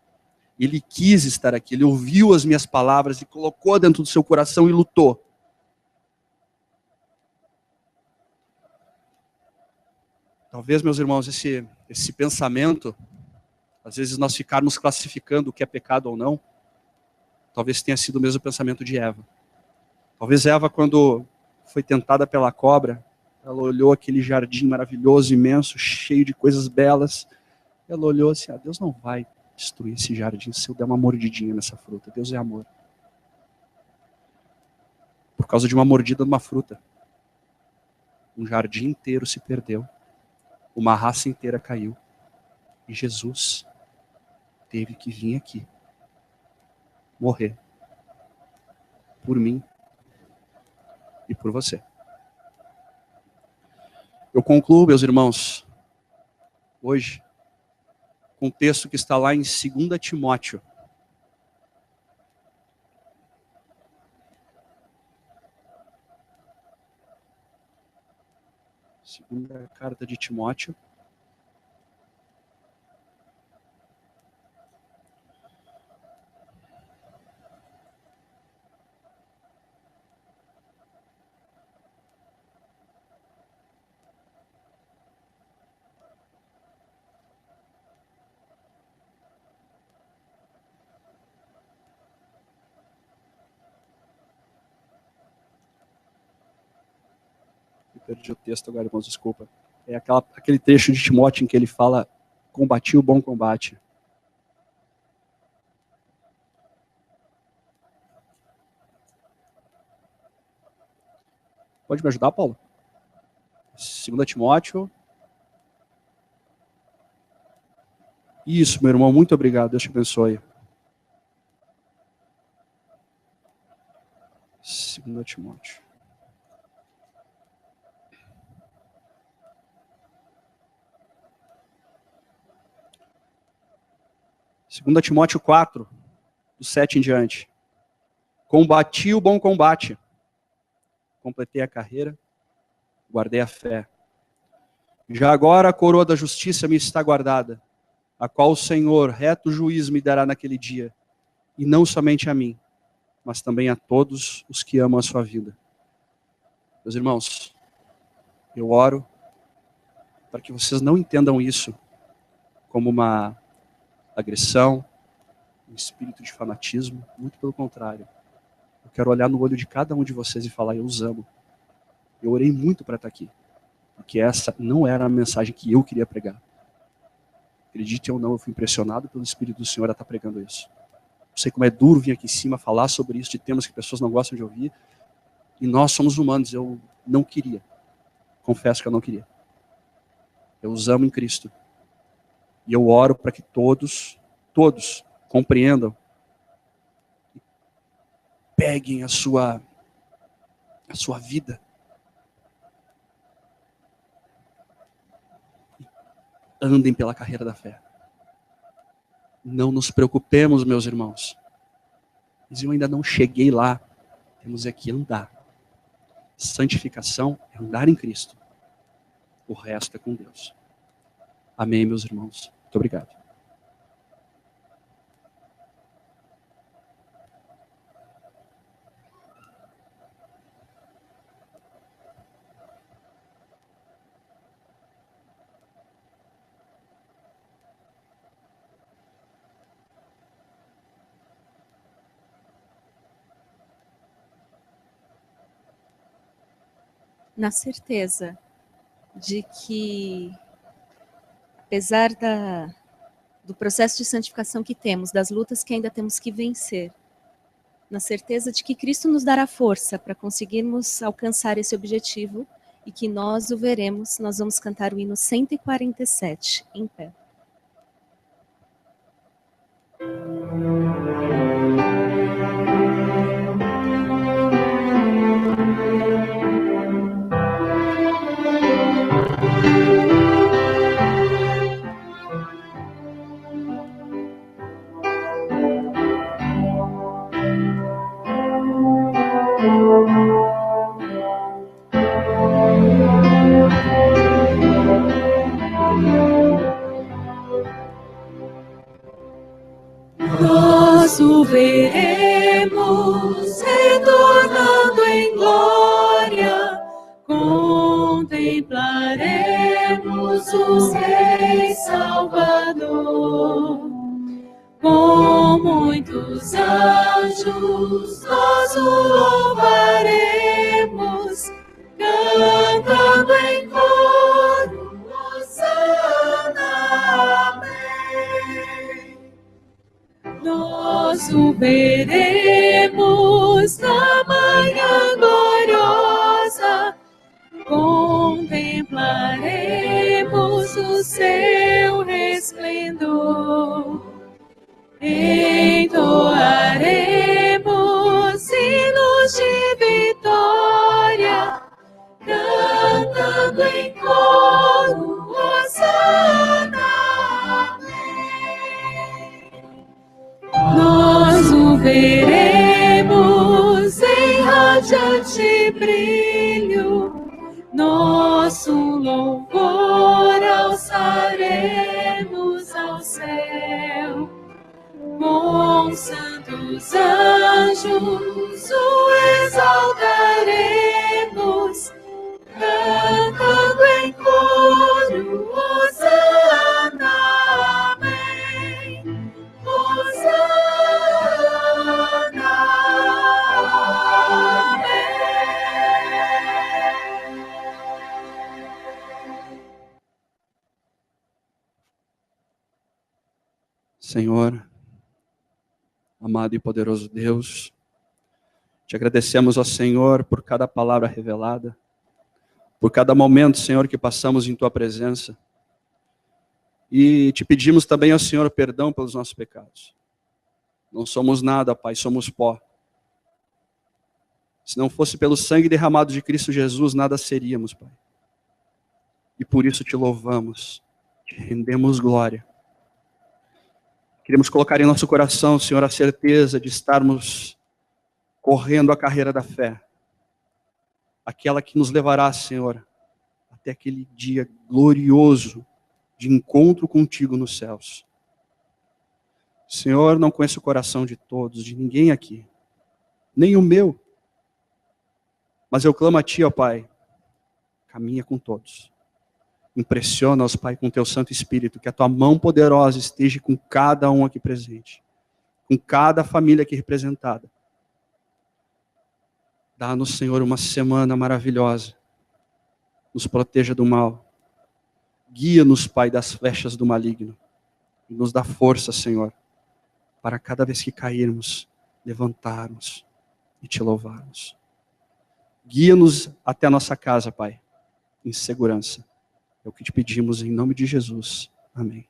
Ele quis estar aqui, ele ouviu as minhas palavras e colocou dentro do seu coração e lutou. Talvez, meus irmãos, esse pensamento, às vezes nós ficarmos classificando o que é pecado ou não, talvez tenha sido o mesmo pensamento de Eva. Talvez Eva, quando foi tentada pela cobra, ela olhou aquele jardim maravilhoso, imenso, cheio de coisas belas. Ela olhou assim: Deus não vai destruir esse jardim se eu der uma mordidinha nessa fruta. Deus é amor. Por causa de uma mordida numa fruta, um jardim inteiro se perdeu. Uma raça inteira caiu. E Jesus teve que vir aqui morrer por mim e por você. Eu concluo, meus irmãos, hoje, com um texto que está lá em 2 Timóteo. Segunda carta de Timóteo. Perdi o texto agora, irmãos, desculpa. É aquele trecho de Timóteo em que ele fala: combati o bom combate. Pode me ajudar, Paulo? 2 Timóteo. Isso, meu irmão, muito obrigado, Deus te abençoe. 2 Timóteo. Segunda Timóteo 4, do 7 em diante. Combati o bom combate, completei a carreira, guardei a fé. Já agora a coroa da justiça me está guardada, a qual o Senhor, reto juiz, me dará naquele dia, e não somente a mim, mas também a todos os que amam a sua vida. Meus irmãos, eu oro para que vocês não entendam isso como uma agressão, um espírito de fanatismo, muito pelo contrário. Eu quero olhar no olho de cada um de vocês e falar: eu os amo. Eu orei muito para estar aqui, porque essa não era a mensagem que eu queria pregar. Acredite ou não, eu fui impressionado pelo Espírito do Senhor a estar pregando isso. Não sei como é duro vir aqui em cima falar sobre isso, de temas que pessoas não gostam de ouvir, e nós somos humanos. Eu não queria, confesso que eu não queria. Eu os amo em Cristo, e eu oro para que todos compreendam, peguem a sua vida, andem pela carreira da fé. Não nos preocupemos, meus irmãos. Mas eu ainda não cheguei lá. Temos que andar. Santificação é andar em Cristo. O resto é com Deus. Amém, meus irmãos. Muito obrigado. Na certeza de que, apesar do processo de santificação que temos, das lutas que ainda temos que vencer, na certeza de que Cristo nos dará força para conseguirmos alcançar esse objetivo e que nós o veremos, nós vamos cantar o hino 147, em pé. Nós o veremos retornando em glória, contemplaremos o Rei Salvador. Com muitos anjos nós o louvaremos, cantando em coro, Hosana, amém. Nós o veremos na manhã gloriosa, contemplaremos o seu resplendor. entoaremos hinos de vitória, cantando em coro, Hosana, amém. Nós o veremos em radiante brilho, nosso louvor alçaremos ao céu. Com santos anjos o exaltaremos, cantando em coro, Hosana, amém. Hosana, amém. Senhor, amado e poderoso Deus, te agradecemos, ó Senhor, por cada palavra revelada, por cada momento, Senhor, que passamos em Tua presença. E te pedimos também, ó Senhor, perdão pelos nossos pecados. Não somos nada, Pai, somos pó. Se não fosse pelo sangue derramado de Cristo Jesus, nada seríamos, Pai. E por isso te louvamos, te rendemos glória. Queremos colocar em nosso coração, Senhor, a certeza de estarmos correndo a carreira da fé. Aquela que nos levará, Senhor, até aquele dia glorioso de encontro contigo nos céus. Senhor, não conheço o coração de todos, de ninguém aqui, nem o meu. Mas eu clamo a Ti, ó Pai, caminha com todos. Impressiona-os, Pai, com Teu Santo Espírito, que a Tua mão poderosa esteja com cada um aqui presente, com cada família aqui representada. Dá-nos, Senhor, uma semana maravilhosa. Nos proteja do mal. Guia-nos, Pai, das flechas do maligno. E nos dá força, Senhor, para cada vez que cairmos, levantarmos e Te louvarmos. Guia-nos até a nossa casa, Pai, em segurança. É o que te pedimos em nome de Jesus. Amém.